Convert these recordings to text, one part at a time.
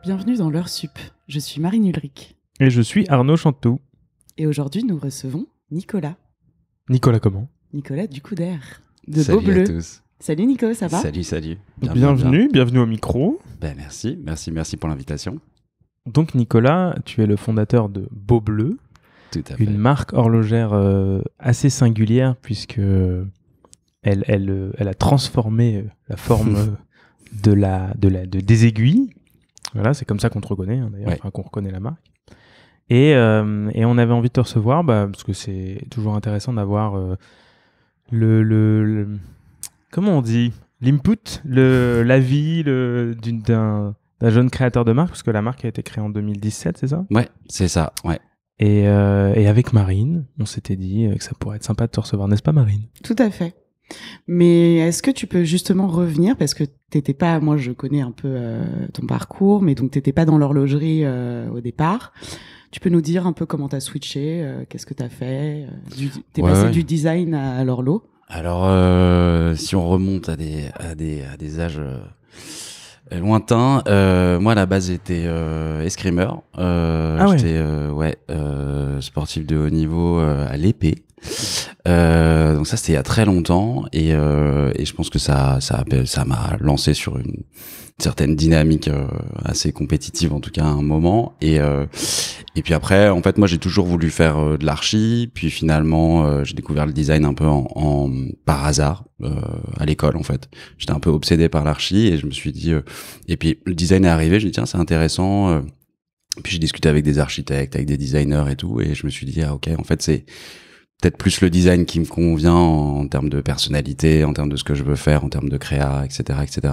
Bienvenue dans l'heure sup. Je suis Marine Ulrich. Et je suis Arnaud Chanteau. Et aujourd'hui, nous recevons Nicolas. Nicolas comment? Nicolas Ducoudère, de Salut Beaubleu. à tous. Salut Nico, ça va? Salut. Bienvenue au micro. Ben merci pour l'invitation. Donc Nicolas, tu es le fondateur de Beaubleu, Tout à fait. une marque horlogère assez singulière puisque elle a transformé la forme des aiguilles. Voilà, c'est comme ça qu'on te reconnaît d'ailleurs, Ouais. enfin, qu'on reconnaît la marque. Et on avait envie de te recevoir parce que c'est toujours intéressant d'avoir comment on dit, l'input, l'avis d'un jeune créateur de marque, parce que la marque a été créée en 2017, c'est ça? Ouais, c'est ça, ouais. Et avec Marine, on s'était dit que ça pourrait être sympa de te recevoir, n'est-ce pas Marine? Tout à fait. Mais est-ce que tu peux justement revenir, parce que t'étais pas, moi je connais un peu ton parcours, mais donc t'étais pas dans l'horlogerie au départ. Tu peux nous dire un peu comment t'as switché, qu'est-ce que t'as fait, t'es passé du design à l'horlo? Alors, si on remonte à des âges lointains, moi à la base j'étais escrimeur. J'étais sportif de haut niveau à l'épée. Donc ça c'était il y a très longtemps et je pense que ça m'a lancé sur une certaine dynamique assez compétitive en tout cas à un moment et puis après en fait moi j'ai toujours voulu faire de l'archi, puis finalement j'ai découvert le design un peu par hasard à l'école en fait. J'étais un peu obsédé par l'archi et je me suis dit et puis le design est arrivé, je me dit tiens c'est intéressant, puis j'ai discuté avec des architectes, avec des designers et tout, et je me suis dit ah ok en fait c'est peut-être plus le design qui me convient en termes de personnalité, en termes de ce que je veux faire, en termes de créa, etc., etc.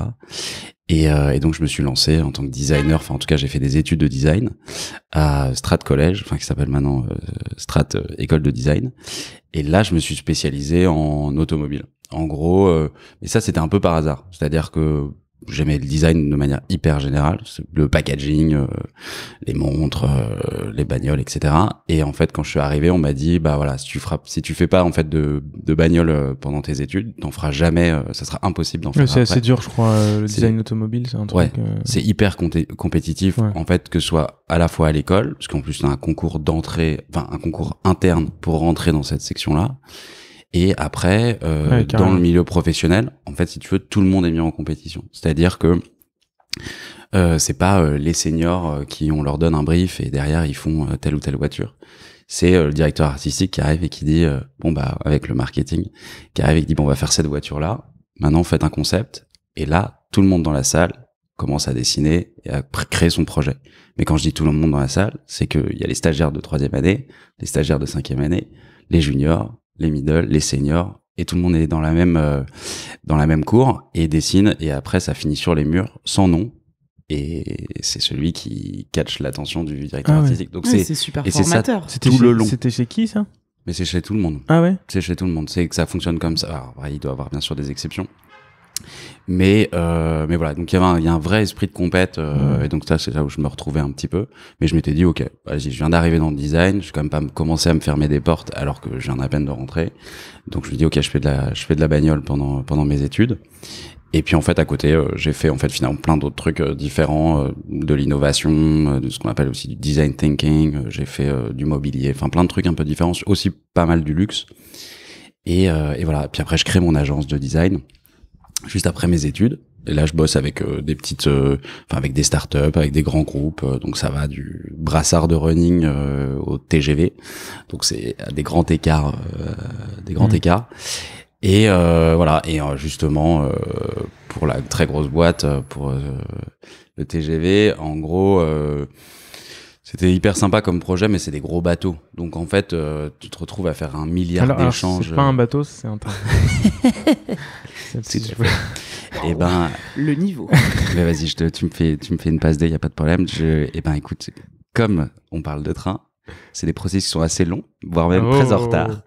Et donc je me suis lancé en tant que designer. Enfin, en tout cas, j'ai fait des études de design à Strat College, enfin qui s'appelle maintenant Strat École de Design. Et là, je me suis spécialisé en automobile. En gros, mais ça c'était un peu par hasard. C'est-à-dire que j'aimais le design de manière hyper générale, le packaging, les montres, les bagnoles, etc. Et en fait, quand je suis arrivé, on m'a dit, bah voilà, si tu fais pas en fait de bagnole pendant tes études, t'en feras jamais, ça sera impossible d'en faire. C'est assez dur, je crois, le design automobile, c'est un truc. Ouais, c'est hyper compétitif, ouais. En fait, que ce soit à la fois à l'école, parce qu'en plus c'est un concours d'entrée, enfin un concours interne pour rentrer dans cette section-là. Et après, dans le milieu professionnel, en fait, si tu veux, tout le monde est mis en compétition. C'est-à-dire que c'est pas les seniors qui on leur donne un brief et derrière ils font telle ou telle voiture. C'est le directeur artistique qui arrive et qui dit avec le marketing, qui arrive et qui dit on va faire cette voiture-là. Maintenant, faites un concept. Et là, tout le monde dans la salle commence à dessiner et à créer son projet. Mais quand je dis tout le monde dans la salle, c'est qu'il y a les stagiaires de 3e année, les stagiaires de 5e année, les juniors, les middle, les seniors, et tout le monde est dans la même cour et dessine, et après ça finit sur les murs sans nom, et c'est celui qui catch l'attention du directeur artistique. Donc c'est super formateur. C'est tout le long. C'était chez qui ça? Mais c'est chez tout le monde. Ah ouais? C'est chez tout le monde. C'est que ça fonctionne comme ça. Alors, il doit y avoir bien sûr des exceptions. Mais voilà, donc il y a un vrai esprit de compète, et donc ça c'est là où je me retrouvais un petit peu, mais je m'étais dit ok, vas-y, je viens d'arriver dans le design, je vais quand même pas commencer à me fermer des portes alors que je viens à peine de rentrer, donc je me dis ok, je fais de la bagnole pendant mes études, et puis en fait à côté j'ai fait en fait finalement plein d'autres trucs différents, de l'innovation, de ce qu'on appelle aussi du design thinking, j'ai fait du mobilier, enfin plein de trucs un peu différents, aussi pas mal du luxe, et voilà, puis après je crée mon agence de design juste après mes études, et là je bosse avec avec des startups, avec des grands groupes, donc ça va du brassard de running au TGV, donc c'est des grands écarts, et voilà, et justement pour la très grosse boîte, pour le TGV, en gros c'était hyper sympa comme projet, mais c'est des gros bateaux. Donc en fait, tu te retrouves à faire 1 milliard d'échanges. C'est pas un bateau, c'est un train. Et ben le niveau. Mais vas-y, tu me fais une passe D, y a pas de problème. Et ben écoute, comme on parle de train, c'est des processus qui sont assez longs, voire même très en retard.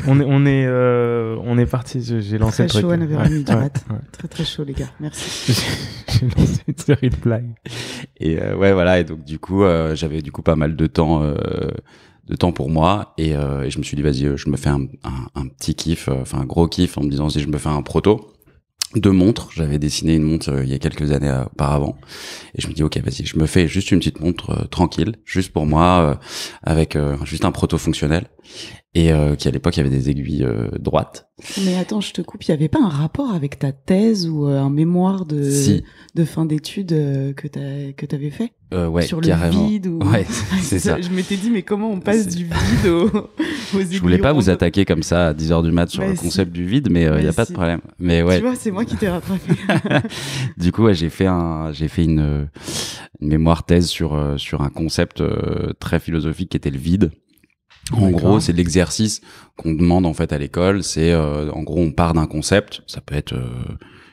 On est parti. J'ai lancé très le truc. Très chaud à 9h30 du mat. Très très chaud les gars. Merci. J'ai lancé une série de blagues. Et ouais voilà. Et donc du coup, j'avais du coup pas mal de temps pour moi, et je me suis dit vas-y, je me fais un petit kiff, enfin un gros kiff, en me disant si je me fais un proto. 2 montres. J'avais dessiné une montre il y a quelques années auparavant. Et je me dis, ok, vas-y, je me fais juste une petite montre tranquille, juste pour moi, avec juste un proto fonctionnel. Et qui à l'époque, il y avait des aiguilles droites. Mais attends, je te coupe, il n'y avait pas un rapport avec ta thèse ou un mémoire de fin d'études que t'avais fait ouais, sur le carrément. vide ou... Ouais, c'est ça. Je m'étais dit, mais comment on passe du vide aux aiguilles Je voulais pas vous rondes. attaquer comme ça à 10h du mat sur le concept du vide, mais il y a pas de problème. Mais ouais. Tu vois, c'est moi qui t'ai rattrapé. Du coup, ouais, j'ai fait une mémoire thèse sur un concept très philosophique qui était le vide. En gros, c'est l'exercice qu'on demande en fait à l'école. C'est en gros, on part d'un concept. Ça peut être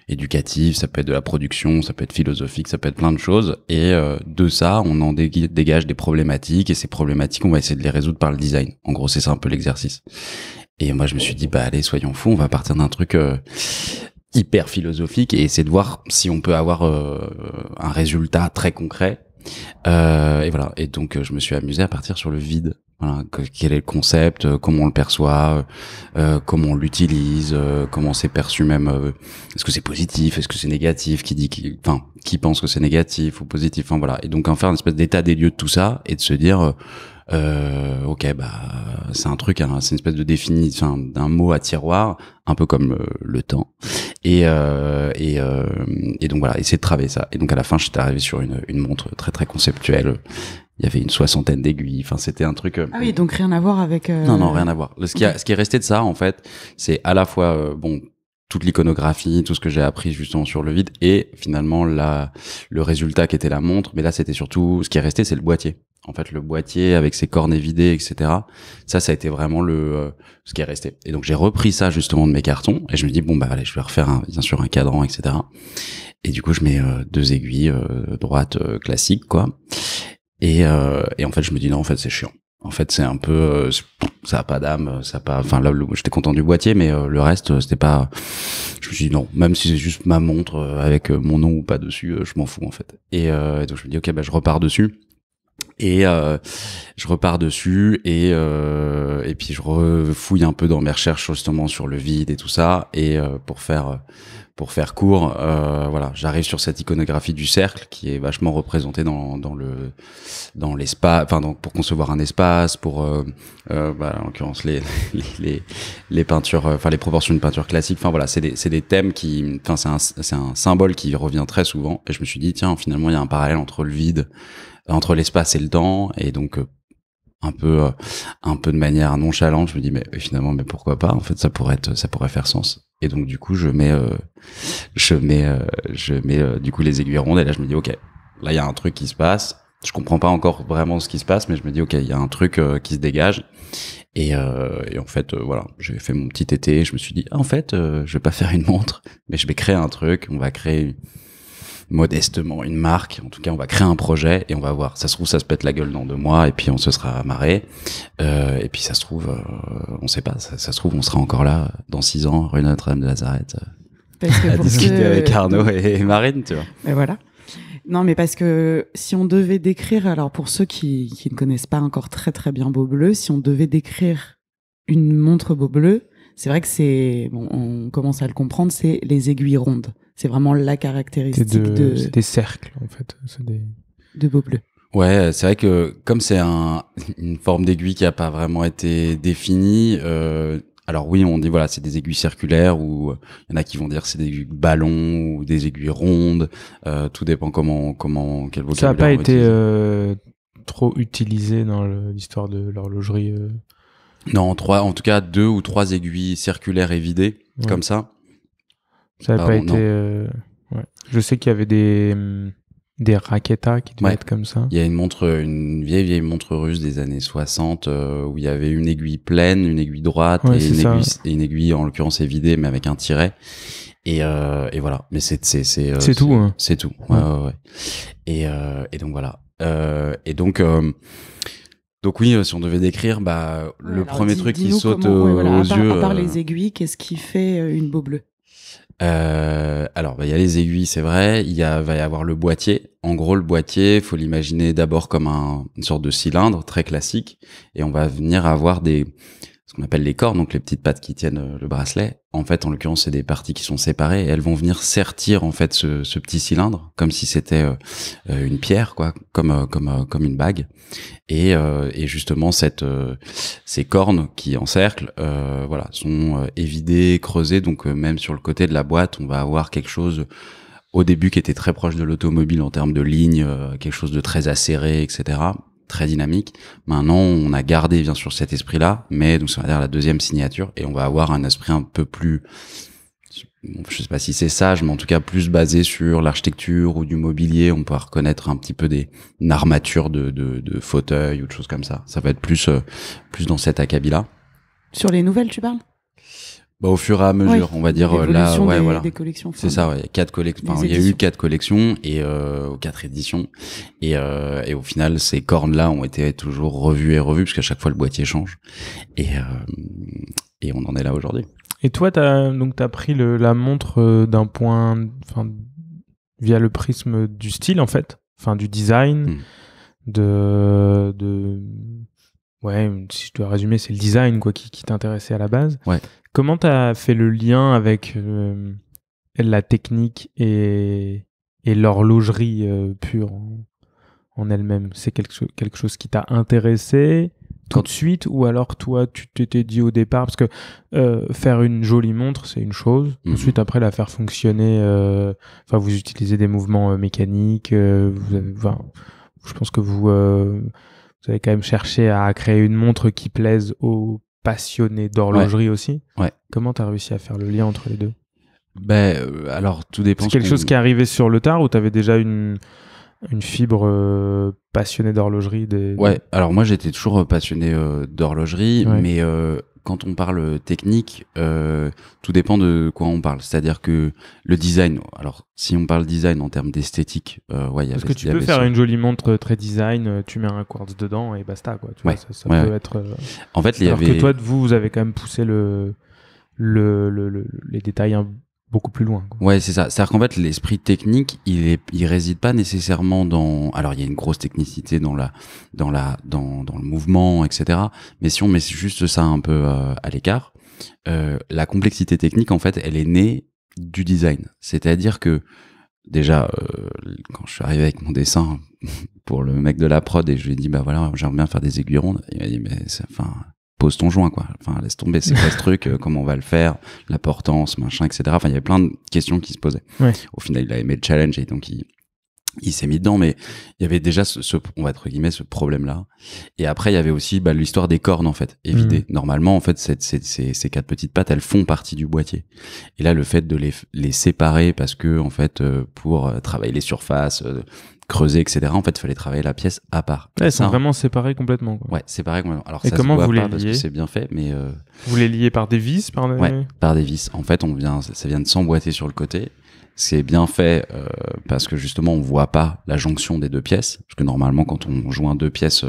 éducatif, ça peut être de la production, ça peut être philosophique, ça peut être plein de choses. Et de ça, on en dégage des problématiques. Et ces problématiques, on va essayer de les résoudre par le design. En gros, c'est ça un peu l'exercice. Et moi, je me suis dit, bah allez, soyons fous, on va partir d'un truc hyper philosophique et essayer de voir si on peut avoir un résultat très concret. Et voilà. Et donc, je me suis amusé à partir sur le vide. Voilà, quel est le concept, comment on le perçoit, comment on l'utilise, comment c'est perçu même. Est-ce que c'est positif, est-ce que c'est négatif, qui pense que c'est négatif ou positif. Enfin voilà. Et donc en faire une espèce d'état des lieux de tout ça et de se dire, ok, bah c'est un truc, hein, c'est une espèce de définition d'un mot à tiroir, un peu comme le temps. Et donc voilà, essayer de travailler ça. Et donc à la fin, j'étais arrivé sur une montre très très conceptuelle. Il y avait une 60aine d'aiguilles. Enfin, c'était un truc. Ah oui, donc rien à voir avec. Non, rien à voir. Ce qui est resté de ça, en fait, c'est à la fois toute l'iconographie, tout ce que j'ai appris justement sur le vide, et finalement le résultat qui était la montre. Mais là, c'était surtout ce qui est resté, c'est le boîtier. En fait, le boîtier avec ses cornets vidés, etc. Ça a été vraiment ce qui est resté. Et donc j'ai repris ça justement de mes cartons, et je me dis bon bah allez, je vais refaire bien sûr un cadran, etc. Et du coup, je mets 2 aiguilles droites classiques, quoi. Et en fait, je me dis non, en fait, c'est chiant. En fait, c'est un peu, ça a pas d'âme, ça a pas. Enfin, là, j'étais content du boîtier, mais le reste, c'était pas. Je me suis dit non, même si c'est juste ma montre avec mon nom ou pas dessus, je m'en fous en fait. Et donc je me dis ok, bah je repars dessus. Et je repars dessus et puis je refouille un peu dans mes recherches justement sur le vide et tout ça. Et pour faire court, voilà, j'arrive sur cette iconographie du cercle qui est vachement représentée dans l'espace, enfin donc pour concevoir un espace, pour en l'occurrence les peintures, enfin les proportions d'une peinture classique. Enfin voilà, c'est des thèmes qui, enfin c'est un symbole qui revient très souvent. Et je me suis dit tiens, finalement il y a un parallèle entre le vide, entre l'espace et le temps, et donc un peu de manière nonchalante, je me dis mais finalement mais pourquoi pas, en fait ça pourrait faire sens. Et donc du coup je mets du coup les aiguilles rondes, et là je me dis ok, là il y a un truc qui se passe, je comprends pas encore vraiment ce qui se passe, mais je me dis ok, il y a un truc qui se dégage. Et en fait voilà, j'ai fait mon petit été, je me suis dit en fait je vais pas faire une montre, mais je vais créer un truc, on va créer modestement une marque, en tout cas on va créer un projet et on va voir, ça se trouve ça se pète la gueule dans 2 mois et puis on se sera marré, et puis ça se trouve on sait pas, ça se trouve on sera encore là dans 6 ans rue Notre-Dame de Lazareth à discuter avec Arnaud et Marine, tu vois. Et voilà. Non, mais parce que si on devait décrire, alors pour ceux qui ne connaissent pas encore très très bien Beaubleu, si on devait décrire une montre Beaubleu, c'est vrai que c'est, bon, on commence à le comprendre, c'est les aiguilles rondes. C'est vraiment la caractéristique c'est des cercles, en fait. De Beaubleu. Ouais, c'est vrai que comme c'est une forme d'aiguille qui a pas vraiment été définie, alors oui, on dit voilà, c'est des aiguilles circulaires, ou il y en a qui vont dire c'est des aiguilles ballons ou des aiguilles rondes, tout dépend quel vocabulaire. Ça n'a pas été trop utilisé dans l'histoire de l'horlogerie. Non, en tout cas 2 ou 3 aiguilles circulaires et vidées, comme ça. Ça n'a pas été. Ouais. Je sais qu'il y avait des raquetas qui devaient être comme ça. Il y a une vieille montre russe des années 60 où il y avait une aiguille pleine, une aiguille droite, et une aiguille en l'occurrence est vidée mais avec un tiret. Et voilà. Mais c'est tout. Hein. C'est tout. Ouais. Et donc voilà. Donc oui, si on devait décrire, le premier truc qui saute aux yeux. À part les aiguilles, qu'est-ce qui fait une Beaubleu? Alors, il y a les aiguilles, c'est vrai. Va y avoir le boîtier. En gros, le boîtier, faut l'imaginer d'abord comme une sorte de cylindre très classique, et on va venir avoir ce qu'on appelle les cornes, donc les petites pattes qui tiennent le bracelet. En fait, en l'occurrence, c'est des parties qui sont séparées et elles vont venir sertir en fait ce petit cylindre comme si c'était une pierre, quoi, comme une bague. Et justement, ces cornes qui encerclent, voilà, sont évidées, creusées. Donc même sur le côté de la boîte, on va avoir quelque chose au début qui était très proche de l'automobile en termes de lignes, quelque chose de très acéré, etc. Très dynamique. Maintenant, on a gardé bien sûr cet esprit-là, mais donc ça va dire la deuxième signature, et on va avoir un esprit un peu plus, je sais pas si c'est sage, mais en tout cas plus basé sur l'architecture ou du mobilier. On peut reconnaître un petit peu une armature de fauteuil ou de choses comme ça. Ça va être plus dans cet acabit-là. Sur les nouvelles, tu parles? Bah, au fur et à mesure, on va dire là, ouais, voilà. Des collections. C'est ça, ouais. 4 collections. Enfin, il y a eu 4 collections et 4 éditions. Et au final, ces cornes-là ont été toujours revues et revues parce qu'à chaque fois le boîtier change. Et on en est là aujourd'hui. Et toi, t'as pris la montre d'un point, enfin, via le prisme du style en fait, enfin du design, ouais, si je dois résumer, c'est le design quoi qui t'intéressait à la base. Ouais. Comment t'as fait le lien avec la technique et l'horlogerie pure en elle-même? C'est quelque chose qui t'a intéressé tout de suite, ou alors toi tu t'étais dit au départ, parce que faire une jolie montre c'est une chose, ensuite après la faire fonctionner, enfin vous utilisez des mouvements mécaniques, je pense que vous avez quand même cherché à créer une montre qui plaise aux passionnés d'horlogerie aussi. Ouais. Comment t'as réussi à faire le lien entre les deux? Alors tout dépend. C'est quelque chose qui est arrivé sur le tard, ou t'avais déjà une fibre passionnée d'horlogerie Ouais, alors moi j'étais toujours passionné d'horlogerie, mais quand on parle technique, tout dépend de quoi on parle. C'est-à-dire que le design, alors si on parle design en termes d'esthétique, parce que tu peux faire une jolie montre très design, tu mets un quartz dedans et basta, quoi. Tu vois, ça peut être. En fait, alors que toi, vous avez quand même poussé les détails beaucoup plus loin, quoi. Ouais, c'est ça. C'est-à-dire qu'en fait, l'esprit technique, il réside pas nécessairement dans. Alors, il y a une grosse technicité dans le mouvement, etc. Mais si on met juste ça un peu à l'écart, la complexité technique, en fait, elle est née du design. C'est-à-dire que déjà, quand je suis arrivé avec mon dessin pour le mec de la prod et je lui ai dit, bah voilà, j'aimerais bien faire des aiguilles rondes, il m'a dit, mais pose ton joint, quoi. Enfin, laisse tomber, c'est quoi ce truc, comment on va le faire, la portance, machin, etc. Enfin, il y avait plein de questions qui se posaient. Ouais. Au final, il a aimé le challenge et donc il s'est mis dedans, mais il y avait déjà on va entre guillemets, ce problème-là. Et après, il y avait aussi, l'histoire des cornes, en fait, évidées. Normalement, en fait, ces 4 petites pattes, elles font partie du boîtier. Et là, le fait de les séparer parce que, en fait, pour travailler les surfaces, creuser, etc. En fait, il fallait travailler la pièce à part. Elles sont vraiment séparées complètement, quoi. Ouais, séparées complètement. Alors, et ça comment se voit vous les pas parce que liez? c'est bien fait, mais vous les liez par des vis, Ouais, par des vis. En fait, ça vient de s'emboîter sur le côté. C'est bien fait parce que justement on voit pas la jonction des deux pièces, parce que normalement quand on joint deux pièces,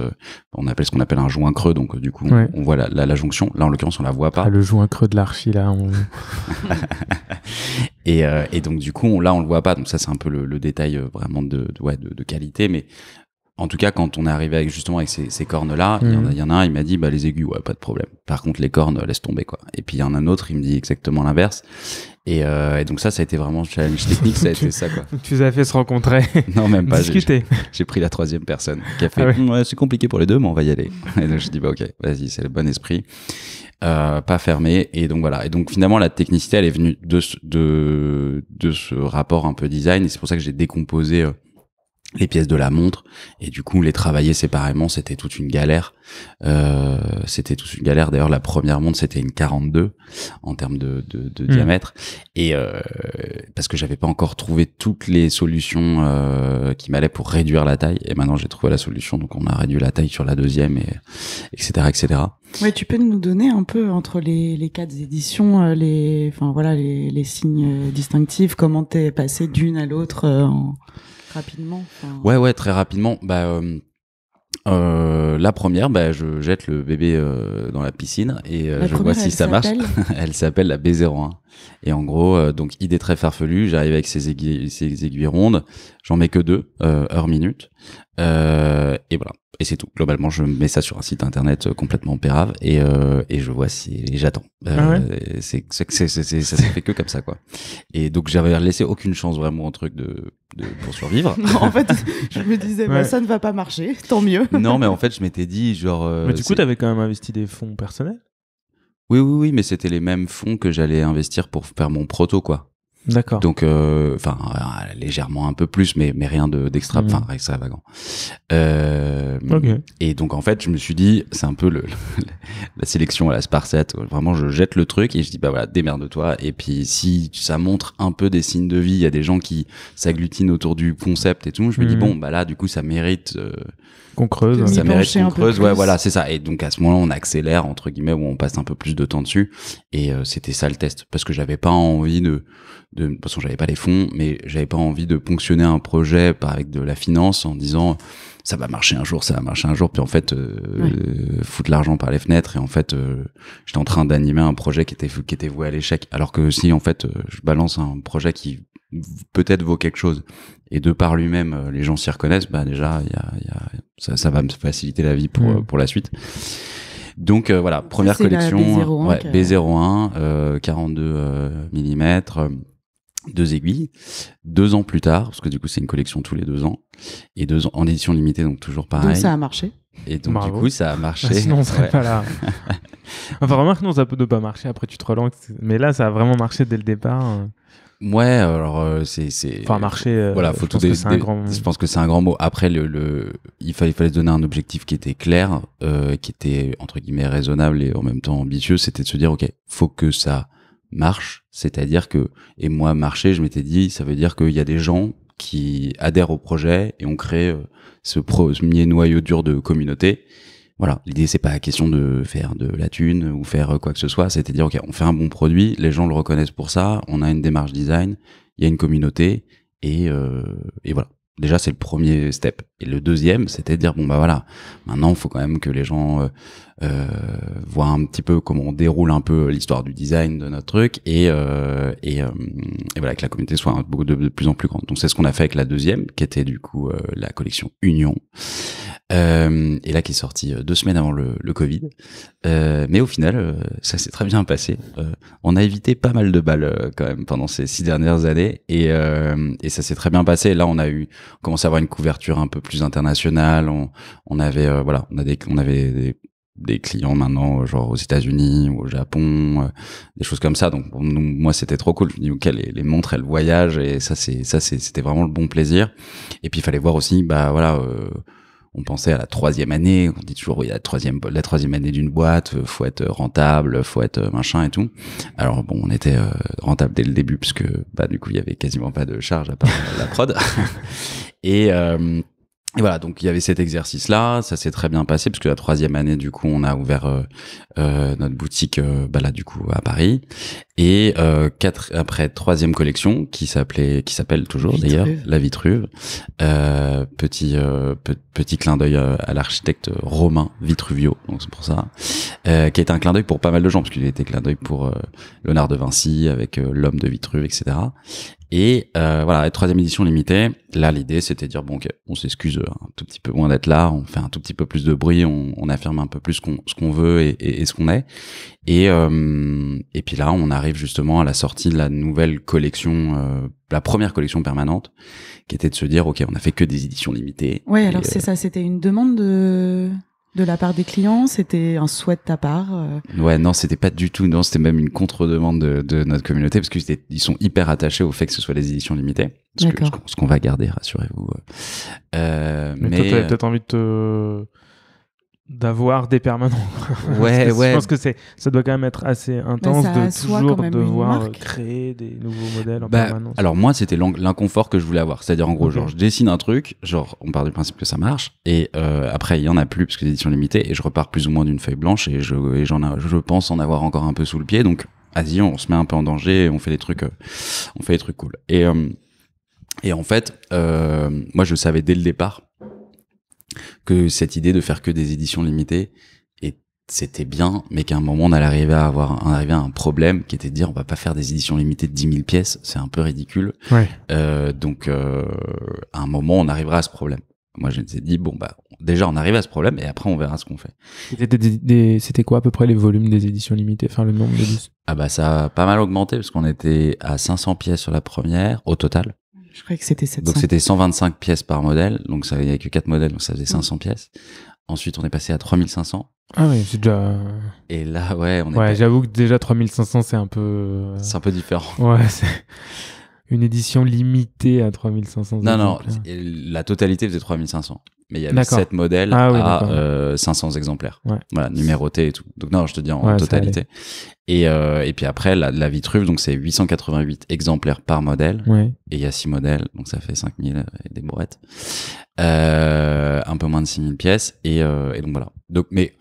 on appelle ce qu'on appelle un joint creux, donc du coup on voit la jonction. Là en l'occurrence on la voit pas. Ah, le joint creux de l'archi là. Et donc du coup on le voit pas, donc ça c'est un peu le détail vraiment de qualité, mais en tout cas, quand on est arrivé avec ces cornes-là, il y en a un, il m'a dit, les aigus, ouais, pas de problème. Par contre, les cornes, laisse tomber, quoi. Et puis, il y en a un autre, il me dit exactement l'inverse. Et donc ça a été vraiment le challenge technique, ça a été ça, quoi. Tu les as fait se rencontrer. Non, même pas. Discuter. J'ai pris la 3e personne qui a fait, ouais, c'est compliqué pour les deux, mais on va y aller. Et donc, je dis, ok, vas-y, c'est le bon esprit. Pas fermé. Et donc, voilà. Et donc, finalement, la technicité, elle est venue de ce rapport un peu design. Et c'est pour ça que j'ai décomposé les pièces de la montre, et du coup les travailler séparément, c'était toute une galère. D'ailleurs, la première montre c'était une 42 en termes de diamètre, et parce que j'avais pas encore trouvé toutes les solutions qui m'allaient pour réduire la taille, et maintenant j'ai trouvé la solution, donc on a réduit la taille sur la 2e, et etc. Ouais, tu peux nous donner un peu entre les 4 éditions, les signes distinctifs, comment t'es passé d'une à l'autre rapidement. Ouais, très rapidement. La première, je jette le bébé dans la piscine et je vois si ça marche. Elle s'appelle la B01. Et en gros, donc idée très farfelue, j'arrive avec ces aiguilles rondes, j'en mets que 2 heure-minute, et voilà. Et c'est tout. Globalement, je mets ça sur un site internet complètement pérave et je vois et j'attends. Ça se fait que comme ça, quoi. Et donc, j'avais laissé aucune chance vraiment au truc pour survivre. En fait, je me disais, ça ne va pas marcher, tant mieux. Non, mais en fait, je m'étais dit, genre. Mais du coup, t'avais quand même investi des fonds personnels? Oui, mais c'était les mêmes fonds que j'allais investir pour faire mon proto, quoi. D'accord. Donc, légèrement un peu plus, mais rien d'extra, extravagant. Okay. Et donc, en fait, je me suis dit, c'est un peu la sélection à la Spartiate. Vraiment, je jette le truc et je dis, bah voilà, démerde-toi. Et puis, si ça montre un peu des signes de vie, il y a des gens qui s'agglutinent autour du concept et tout, je me dis, bon, bah là, du coup, ça mérite... qu'on creuse. Ça mérite qu'on creuse, ouais, voilà, c'est ça. Et donc, à ce moment-là, on accélère, entre guillemets, où on passe un peu plus de temps dessus. Et c'était ça le test. Parce que j'avais pas envie de toute façon, j'avais pas les fonds, mais j'avais pas envie de ponctionner un projet avec de la finance en disant ça va marcher un jour, puis en fait foutre l'argent par les fenêtres. Et en fait, j'étais en train d'animer un projet qui était voué à l'échec. Alors que si en fait je balance un projet qui peut-être vaut quelque chose et de par lui-même les gens s'y reconnaissent, bah déjà ça va me faciliter la vie pour la suite. Donc voilà, première collection, B01, 42 mm, 2 aiguilles. 2 ans plus tard, parce que du coup c'est une collection tous les 2 ans, et 2 ans en édition limitée, donc toujours pareil. Donc ça a marché. Et donc du coup ça a marché. Sinon on serait pas là. Enfin remarque, non, ça peut ne pas marcher, après tu te relances, mais là ça a vraiment marché dès le départ. Ouais, alors c'est enfin marché, voilà, faut tout je pense que c'est un grand mot. Après il fallait se donner un objectif qui était clair, qui était entre guillemets raisonnable et en même temps ambitieux, c'était de se dire OK, faut que ça marche, c'est-à-dire que et moi marcher, je m'étais dit ça veut dire qu'il y a des gens qui adhèrent au projet et on crée ce premier noyau dur de communauté. Voilà, l'idée c'est pas la question de faire de la thune ou faire quoi que ce soit, c'est de dire OK, on fait un bon produit, les gens le reconnaissent pour ça, on a une démarche design, il y a une communauté et voilà. Déjà c'est le premier step. Et le deuxième, c'était de dire bon bah voilà, maintenant il faut quand même que les gens voient un petit peu comment on déroule un peu l'histoire du design de notre truc et voilà, que la communauté soit de plus en plus grande. Donc c'est ce qu'on a fait avec la deuxième, qui était du coup la collection Union. Et là qui est sorti 2 semaines avant le Covid, mais au final ça s'est très bien passé. On a évité pas mal de balles quand même pendant ces 6 dernières années et ça s'est très bien passé. Là on commençait à avoir une couverture un peu plus internationale. On avait on avait des clients maintenant genre aux États-Unis ou au Japon, des choses comme ça. Donc pour nous, moi c'était trop cool. Je me dis OK, les montres elles voyagent et c'était vraiment le bon plaisir. Et puis il fallait voir aussi on pensait à la 3e année, on dit toujours la troisième année d'une boîte, faut être rentable, faut être machin et tout. Alors bon, on était rentable dès le début puisque du coup il y avait quasiment pas de charge à part la prod. Et voilà, donc il y avait cet exercice-là, ça s'est très bien passé parce que la 3e année, du coup, on a ouvert notre boutique là du coup à Paris. Et après 3e collection qui s'appelle toujours Vitruve. D'ailleurs la Vitruve, petit clin d'œil à l'architecte romain Vitruvio, donc c'est pour ça, qui a été un clin d'œil pour pas mal de gens parce qu'il a été clin d'œil pour Léonard de Vinci avec l'homme de Vitruve, etc. Et voilà, la 3e édition limitée, là l'idée c'était de dire bon ok, on s'excuse un tout petit peu moins d'être là, on fait un tout petit peu plus de bruit, on affirme un peu plus ce qu'on veut et ce qu'on est. Et puis là on arrive justement à la sortie de la nouvelle collection, la première collection permanente, qui était de se dire ok, on a fait que des éditions limitées. Ouais, alors c'est ça, c'était une demande de la part des clients, c'était un souhait de ta part. Ouais, non, c'était pas du tout, non, c'était même une contre-demande de notre communauté parce qu'ils sont hyper attachés au fait que ce soit les éditions limitées. Ce qu'on va garder, rassurez-vous. Mais toi, t'avais peut-être envie d'avoir des permanents. Ouais. Je pense que ça doit quand même être assez intense de toujours devoir créer des nouveaux modèles en permanence. Alors moi, c'était l'inconfort que je voulais avoir. C'est-à-dire en gros, genre je dessine un truc, genre on part du principe que ça marche, et après il y en a plus parce que c'est édition limitée, et je repars plus ou moins d'une feuille blanche, et je pense en avoir encore un peu sous le pied. Donc vas-y, on se met un peu en danger, et on fait des trucs cool. Et en fait, moi je savais dès le départ que cette idée de faire que des éditions limitées c'était bien, mais qu'à un moment on arrivé à un problème qui était de dire on va pas faire des éditions limitées de 10 000 pièces, c'est un peu ridicule. Ouais. Donc à un moment on arrivera à ce problème. Moi je me suis dit bon bah déjà on arrive à ce problème et après on verra ce qu'on fait. C'était quoi à peu près les volumes des éditions limitées, enfin le nombre d'éditions? Ah bah ça a pas mal augmenté parce qu'on était à 500 pièces sur la première au total. Je croyais que c'était 700. Donc c'était 125 pièces par modèle, donc ça il y avait que 4 modèles, donc ça faisait 500 pièces. Ensuite on est passé à 3500. Ah oui, c'est déjà... Et là ouais, j'avoue que déjà 3500 c'est un peu... C'est un peu différent. Ouais, c'est une édition limitée à 3500. Non, la totalité faisait 3500. Mais il y avait 7 modèles à 500 exemplaires. Ouais. Voilà, numérotés et tout. Donc non, je te dis en totalité. Et puis après, la Vitruve, donc c'est 888 exemplaires par modèle. Ouais. Et il y a 6 modèles, donc ça fait 5000 et des bourrettes. Un peu moins de 6000 pièces. Et donc voilà. Donc, mais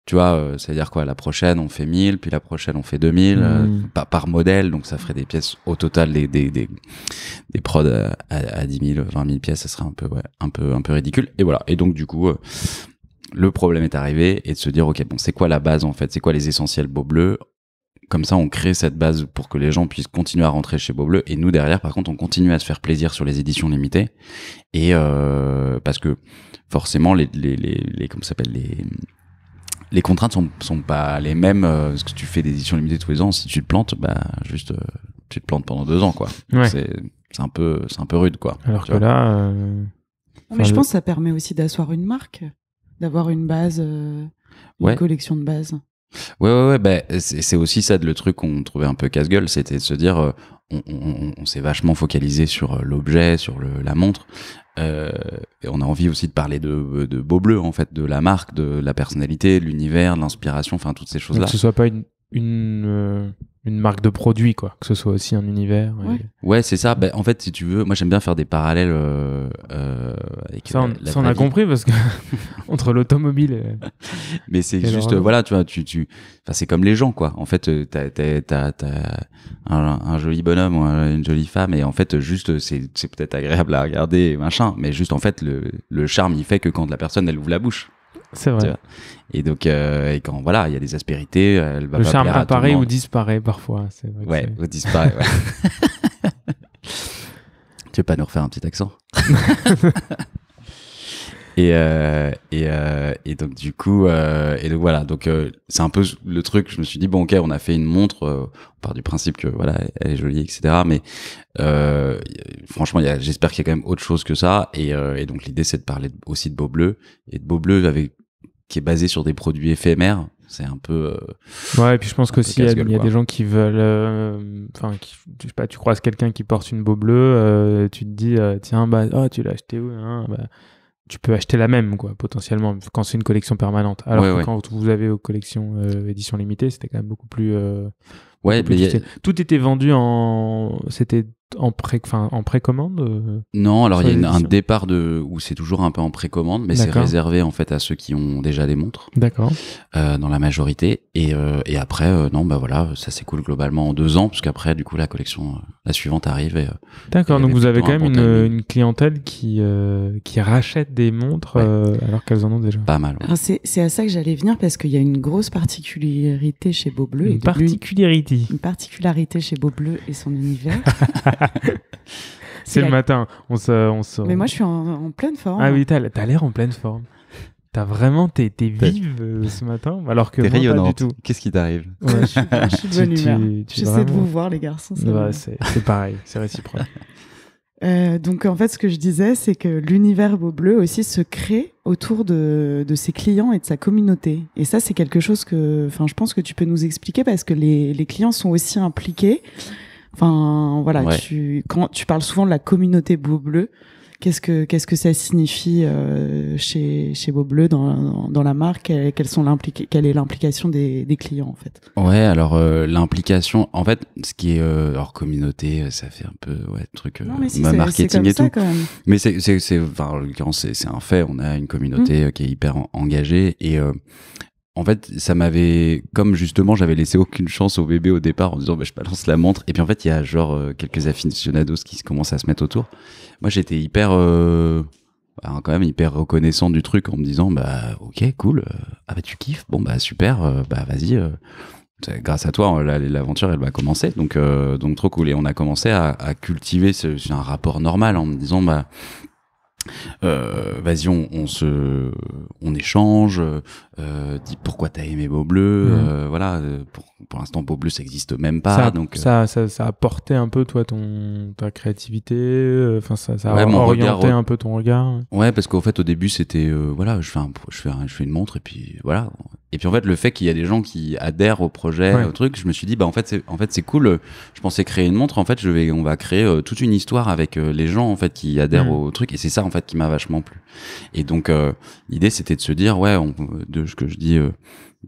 tu vois, ça veut dire quoi? La prochaine, on fait 1000, puis la prochaine, on fait 2000 par modèle. Donc ça ferait des pièces au total, des prods à 10 000, 20 000 pièces. Ça serait un peu ridicule. Et voilà. Et donc du coup, le problème est arrivé et de se dire, ok, bon, c'est quoi la base en fait? C'est quoi les essentiels Beau Bleu? Comme ça, on crée cette base pour que les gens puissent continuer à rentrer chez Beau Bleu. Et nous, derrière, par contre, on continue à se faire plaisir sur les éditions limitées. Et parce que forcément, comment ça s'appelle, les contraintes sont pas les mêmes, parce que tu fais des éditions limitées tous les ans. Si tu te plantes, bah juste tu te plantes pendant 2 ans, quoi. Ouais. C'est un peu rude, quoi. Alors que là, mais je pense que ça permet aussi d'asseoir une marque, d'avoir une base, une collection de base. Ouais, bah, c'est aussi ça le truc qu'on trouvait un peu casse-gueule, c'était de se dire on s'est vachement focalisé sur l'objet, sur la montre, et on a envie aussi de parler de Beau Bleu, en fait, de la marque, de la personnalité, de l'univers, de l'inspiration, enfin toutes ces choses-là. Que ce soit pas une marque de produit, quoi, que ce soit aussi un univers. Ouais, c'est ça. Ben, en fait, si tu veux, moi j'aime bien faire des parallèles avec ça, on a compris parce que entre l'automobile. Mais c'est juste, voilà, tu vois, enfin, c'est comme les gens, quoi. En fait, t'as un joli bonhomme ou une jolie femme, et en fait, juste, c'est peut-être agréable à regarder, machin, mais juste, en fait, le charme, il fait que quand la personne, elle ouvre la bouche. C'est vrai. Et donc, et quand voilà, il y a des aspérités, elle va le pas charme plaire à apparaît tout le ou disparaît parfois. C'est vrai. Ouais, ou disparaît. Ouais. Tu veux pas nous refaire un petit accent? Et donc du coup, et donc voilà, donc c'est un peu le truc. Je me suis dit bon, ok, on a fait une montre. On part du principe que voilà, elle est jolie, etc. Mais franchement, j'espère qu'il y a quand même autre chose que ça. Et donc l'idée, c'est de parler aussi de Beau Bleu, et de Beau Bleu qui est basé sur des produits éphémères. C'est un peu ouais, et puis je pense qu'aussi il y a des gens qui veulent je sais pas, tu croises quelqu'un qui porte une Beau Bleu, tu te dis tiens, bah tu l'as acheté où, hein, bah, tu peux acheter la même, quoi, potentiellement, quand c'est une collection permanente. Alors que quand vous avez aux collections édition limitée, c'était quand même beaucoup plus tout était vendu c'était en précommande. Non, alors il y a un départ où c'est toujours un peu en précommande, mais c'est réservé en fait à ceux qui ont déjà des montres. D'accord. Dans la majorité, et après non, bah voilà, ça s'écoule globalement en 2 ans, parce qu'après du coup la collection la suivante arrive. D'accord, donc vous avez quand même une clientèle qui rachète des montres alors qu'elles en ont déjà. Pas mal. Ouais. C'est à ça que j'allais venir, parce qu'il y a une grosse particularité chez Beau Bleu. Une particularité chez Beau Bleu et son univers. C'est le matin, on se... Mais moi je suis en pleine forme. Ah oui, t'as l'air en pleine forme. T'es vive ce matin, alors que t'es moi rayonnante. pas du tout. Qu'est-ce qui t'arrive? Ouais, je suis de bonne humeur. J'essaie de vous voir, les garçons. C'est pareil, c'est réciproque. Donc en fait, ce que je disais, c'est que l'univers Beau Bleu aussi se crée autour de ses clients et de sa communauté. Et ça, c'est quelque chose que, je pense que tu peux nous expliquer, parce que les clients sont aussi impliqués. Enfin, voilà, quand tu parles souvent de la communauté Beau Bleu, qu'est-ce que ça signifie chez Beau Bleu dans la marque? Quelle est l'implication des clients, en fait? Ouais, alors l'implication, en fait, ce qui est hors communauté, ça fait un peu truc marketing et tout. Quand même. Mais en l'occurrence, c'est un fait. On a une communauté qui est hyper engagée, et en fait, ça m'avait, comme justement, j'avais laissé aucune chance au bébé au départ en disant, je balance la montre. Et puis en fait, il y a quelques aficionados qui commencent à se mettre autour. Moi, j'étais hyper quand même hyper reconnaissant du truc en me disant bah ok cool, ah bah tu kiffes, bon bah super, bah vas-y, grâce à toi l'aventure elle va commencer, donc trop cool. Et on a commencé à cultiver un rapport normal en me disant bah vas-y on échange, dis pourquoi t'as aimé Beau Bleu, voilà, pour l'instant Beau Bleu ça existe même pas, donc ça a porté un peu toi ta créativité, enfin ça a ouais, orienté un peu ton regard. Ouais, parce qu'en fait au début c'était voilà, je fais une montre et puis voilà. Et puis en fait le fait qu'il y a des gens qui adhèrent au projet, au truc, je me suis dit bah en fait c'est cool, je pensais créer une montre, en fait on va créer toute une histoire avec les gens en fait qui adhèrent au truc, et c'est ça en fait qui m'a vachement plu. Et donc l'idée c'était de se dire ouais, de ce que je dis de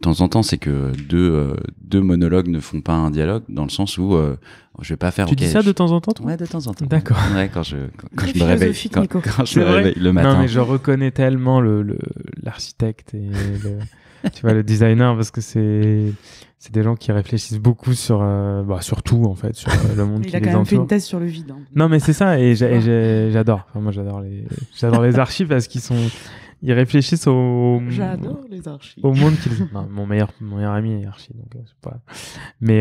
temps en temps, c'est que deux monologues ne font pas un dialogue, dans le sens où je vais pas faire. Tu dis ça de temps en temps, toi ? Ouais, de temps en temps. D'accord. Ouais, quand je me réveille, quand je me réveille le matin. Non, mais je reconnais tellement l'architecte et tu vois, le designer, parce que c'est des gens qui réfléchissent beaucoup sur tout en fait, sur le monde qui les entoure. Il a quand même fait une thèse sur le vide. Hein. Non, mais c'est ça, et j'adore. Enfin, moi, j'adore les archives parce ils réfléchissent J'adore les archives. Au monde qu'ils... Non, mon meilleur ami est archi, donc c'est pas... Mais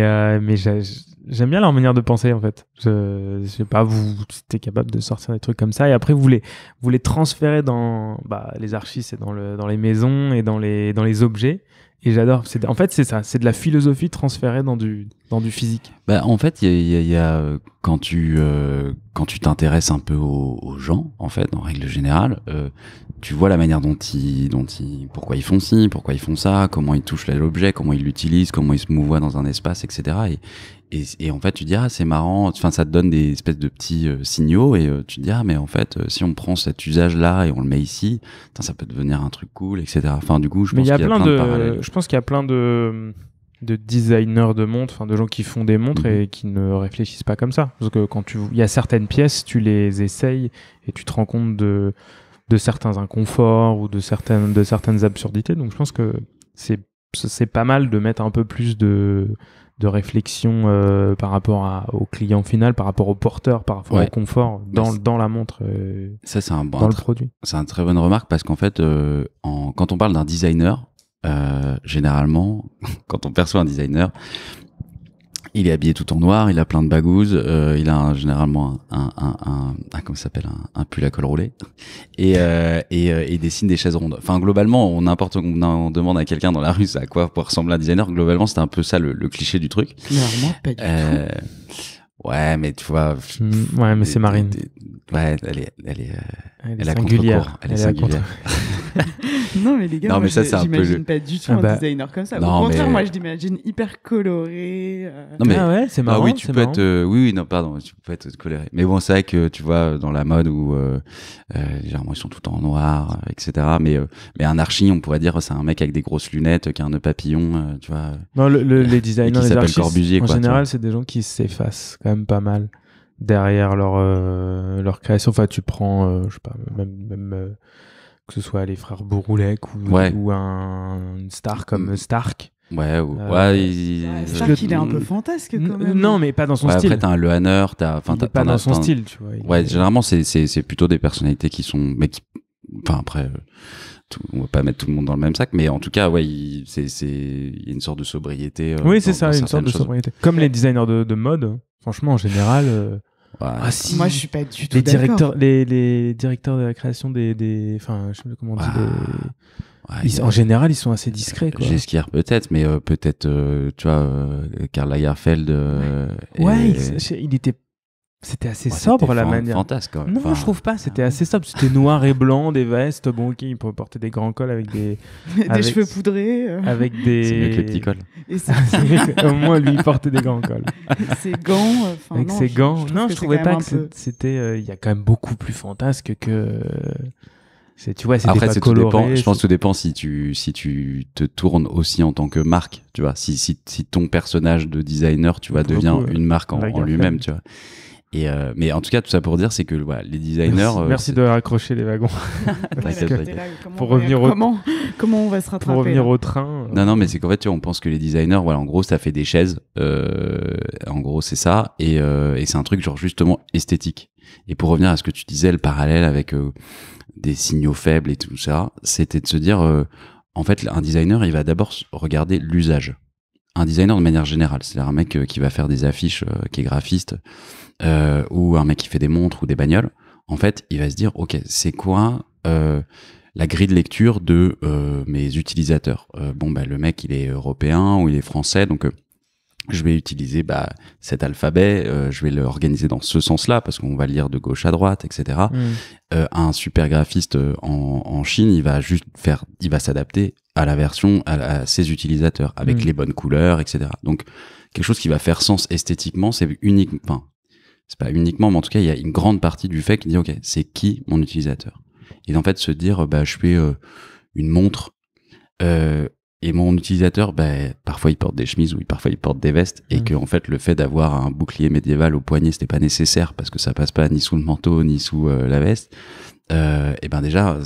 j'aime bien leur manière de penser, en fait. Je sais pas, vous êtes capable de sortir des trucs comme ça, et après vous les transférez dans... les archives, c'est dans les maisons et dans les objets. Et j'adore. En fait, c'est ça. C'est de la philosophie transférée dans du physique. En fait, il y a quand tu t'intéresses un peu aux gens, en fait, en règle générale, tu vois la manière pourquoi ils font ci, pourquoi ils font ça, comment ils touchent l'objet, comment ils l'utilisent, comment ils se mouvoient dans un espace, etc. Et en fait, tu te dis, c'est marrant, enfin, ça te donne des espèces de petits signaux, et tu te dis, mais en fait, si on prend cet usage-là et on le met ici, ça peut devenir un truc cool, etc. Enfin, du coup, je pense qu'il y a plein de parallèles. Je pense qu'il y a plein de designers de montres, enfin, de gens qui font des montres et qui ne réfléchissent pas comme ça. Parce que il y a certaines pièces, tu les essayes et tu te rends compte de certains inconforts ou de certaines absurdités. Donc, je pense que c'est pas mal de mettre un peu plus de réflexion par rapport au client final, par rapport au porteur, par rapport au confort dans la montre, ça, c'est dans le produit. C'est une très bonne remarque, parce qu'en fait, quand on parle d'un designer, généralement, quand on perçoit un designer, il est habillé tout en noir, il a plein de bagouses, il a généralement comment ça s'appelle, un pull à col roulé, et il dessine des chaises rondes. Enfin, globalement, on demande à quelqu'un dans la rue à quoi peut ressembler un designer. Globalement, c'était un peu ça le cliché du truc. Normalement, pas du tout. Ouais, mais tu vois. Ouais, mais c'est Marine. Ouais, elle est singulière. Elle est singulière. Non, mais les gars, non, moi, mais ça, c'est un peu j'imagine pas du tout un designer comme ça. Non, au contraire, moi, je l'imagine hyper coloré. Non, mais ouais, c'est marrant. Oui, tu peux être. Oui, non, pardon, tu peux être coloré. Mais bon, c'est vrai que tu vois, dans la mode où généralement ils sont tout en noir, etc. Mais un archi, on pourrait dire, c'est un mec avec des grosses lunettes, qui a un nœud papillon, tu vois. Non, les designers, les archis, Corbusier, en quoi, général, c'est des gens qui s'effacent quand même pas mal derrière leur création. Enfin, tu prends, je sais pas, même que ce soit les frères Bouroulec ou une star comme Stark. Ouais, Stark, il est un peu fantasque quand même. Non, mais pas dans son style. Après, t'as un Lehanner, pas dans son style, tu vois. Ouais, généralement, c'est plutôt des personnalités qui sont, mais enfin, après, on va pas mettre tout le monde dans le même sac, mais en tout cas, ouais, il y a une sorte de sobriété. Oui, c'est ça, une sorte de sobriété. Comme les designers de mode, franchement, en général. Si. Moi, je suis pas du tout d'accord. Les directeurs de la création enfin, je sais pas comment on dit. En général, ils sont assez discrets, quoi. Ghesquière peut-être, mais peut-être, tu vois, Karl Lagerfeld. C'était assez sobre, la manière. Fantasque, quand même. Non, je trouve pas. C'était assez sobre. C'était noir et blanc, des vestes. Bon, ok, il pouvait porter des grands cols avec des cheveux poudrés. C'est mieux que les petits cols. Au moins, lui, il portait des grands cols. Ses gants. Avec ses gants. Non, je trouvais pas que c'était. Il y a quand même beaucoup plus fantasque que. Tu vois, après, pas coloré, tout dépend. Je pense que tout dépend si tu te tournes aussi en tant que marque, tu vois. Si ton personnage de designer, tu vois, devient une marque en lui-même, tu vois. Mais en tout cas, tout ça pour dire, c'est que voilà, les designers. Merci de raccrocher les wagons. Pour revenir comment on va se rattraper. Pour revenir au train. Non, mais c'est qu'en fait, tu vois, on pense que les designers, voilà, en gros, ça fait des chaises. En gros, c'est ça. Et c'est un truc genre justement esthétique. Et pour revenir à ce que tu disais, le parallèle avec des signaux faibles et tout ça, c'était de se dire, en fait, un designer, il va d'abord regarder l'usage. Un designer de manière générale, c'est-à-dire un mec qui va faire des affiches, qui est graphiste, ou un mec qui fait des montres ou des bagnoles. En fait, il va se dire, ok, c'est quoi la grille de lecture de mes utilisateurs. Le mec, il est européen ou il est français, donc je vais utiliser cet alphabet, je vais l'organiser dans ce sens-là, parce qu'on va lire de gauche à droite, etc. Un super graphiste en Chine, il va s'adapter à la version, à ses utilisateurs, avec les bonnes couleurs, etc. Donc, quelque chose qui va faire sens esthétiquement, c'est pas uniquement, mais en tout cas, il y a une grande partie du fait qui dit, ok, c'est qui mon utilisateur? Et en fait, se dire, je fais une montre, et mon utilisateur, parfois il porte des chemises ou parfois il porte des vestes, et que en fait le fait d'avoir un bouclier médiéval au poignet, c'était pas nécessaire parce que ça passe pas ni sous le manteau ni sous la veste. Déjà,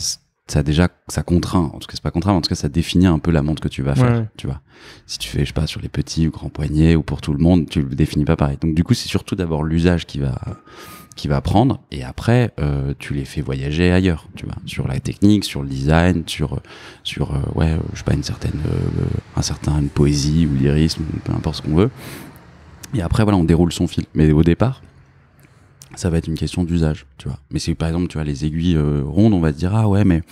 ça contraint. En tout cas, c'est pas contraint, mais en tout cas, ça définit un peu la montre que tu vas faire. Tu vois, si tu fais, je sais pas, sur les petits ou grands poignets ou pour tout le monde, tu le définis pas pareil. Donc du coup, c'est surtout d'abord l'usage qui va prendre, et après tu les fais voyager ailleurs, tu vois, sur la technique, sur le design, sur je sais pas, une poésie ou lyrisme, peu importe ce qu'on veut. Et après voilà, on déroule son fil. Mais au départ, ça va être une question d'usage, tu vois. Mais c'est par exemple, tu vois, les aiguilles rondes, on va se dire ah ouais, mais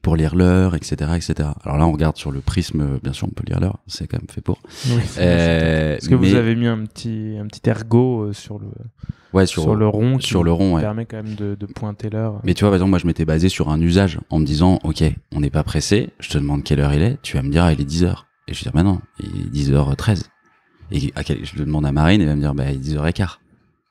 pour lire l'heure, etc., etc. Alors là, on regarde sur le prisme, bien sûr, on peut lire l'heure, c'est quand même fait pour. Oui, est-ce que vous avez mis un petit ergot sur le rond, qui permet quand même de pointer l'heure. Mais tu vois, par exemple, moi, je m'étais basé sur un usage en me disant, ok, on n'est pas pressé, je te demande quelle heure il est, tu vas me dire, il est 10h. Et je vais dire, non, il est 10h13. Et je le demande à Marine, elle va me dire, il est 10h15.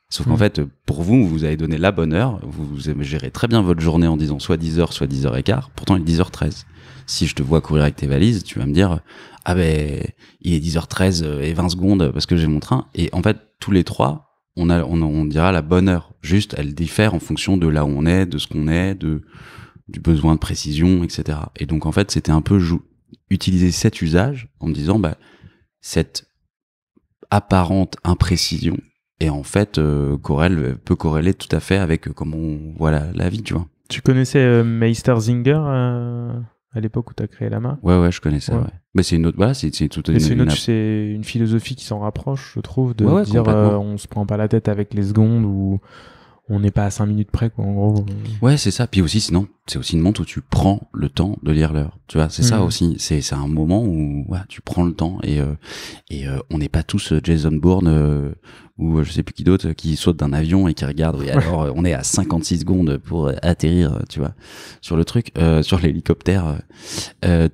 Sauf qu'en fait, pour vous avez donné la bonne heure, vous gérez très bien votre journée en disant soit 10h, soit 10h15, pourtant il est 10h13. Si je te vois courir avec tes valises, tu vas me dire, il est 10h13 et 20 secondes parce que j'ai mon train. Et en fait, tous les trois, on dira la bonne heure. Juste, elle diffère en fonction de là où on est, de ce qu'on est, du besoin de précision, etc. Et donc, en fait, c'était un peu utiliser cet usage en me disant, cette apparente imprécision, et en fait, peut corréler tout à fait avec comment on voit la vie, tu vois. Tu connaissais Meister-Singer à l'époque où tu as créé la marque? Ouais, je connaissais. Ouais. Mais c'est une autre, voilà, c'est c'est une philosophie qui s'en rapproche, je trouve, de dire on se prend pas la tête avec les secondes, ou on n'est pas à 5 minutes près, quoi, en gros. Ouais, c'est ça. Puis aussi, sinon, c'est aussi une montre où tu prends le temps de lire l'heure. Tu vois, c'est ça aussi. C'est un moment où tu prends le temps, et on n'est pas tous Jason Bourne ou je sais plus qui d'autre qui saute d'un avion et qui regarde. Oui, alors on est à 56 secondes pour atterrir, tu vois, sur le truc, sur l'hélicoptère.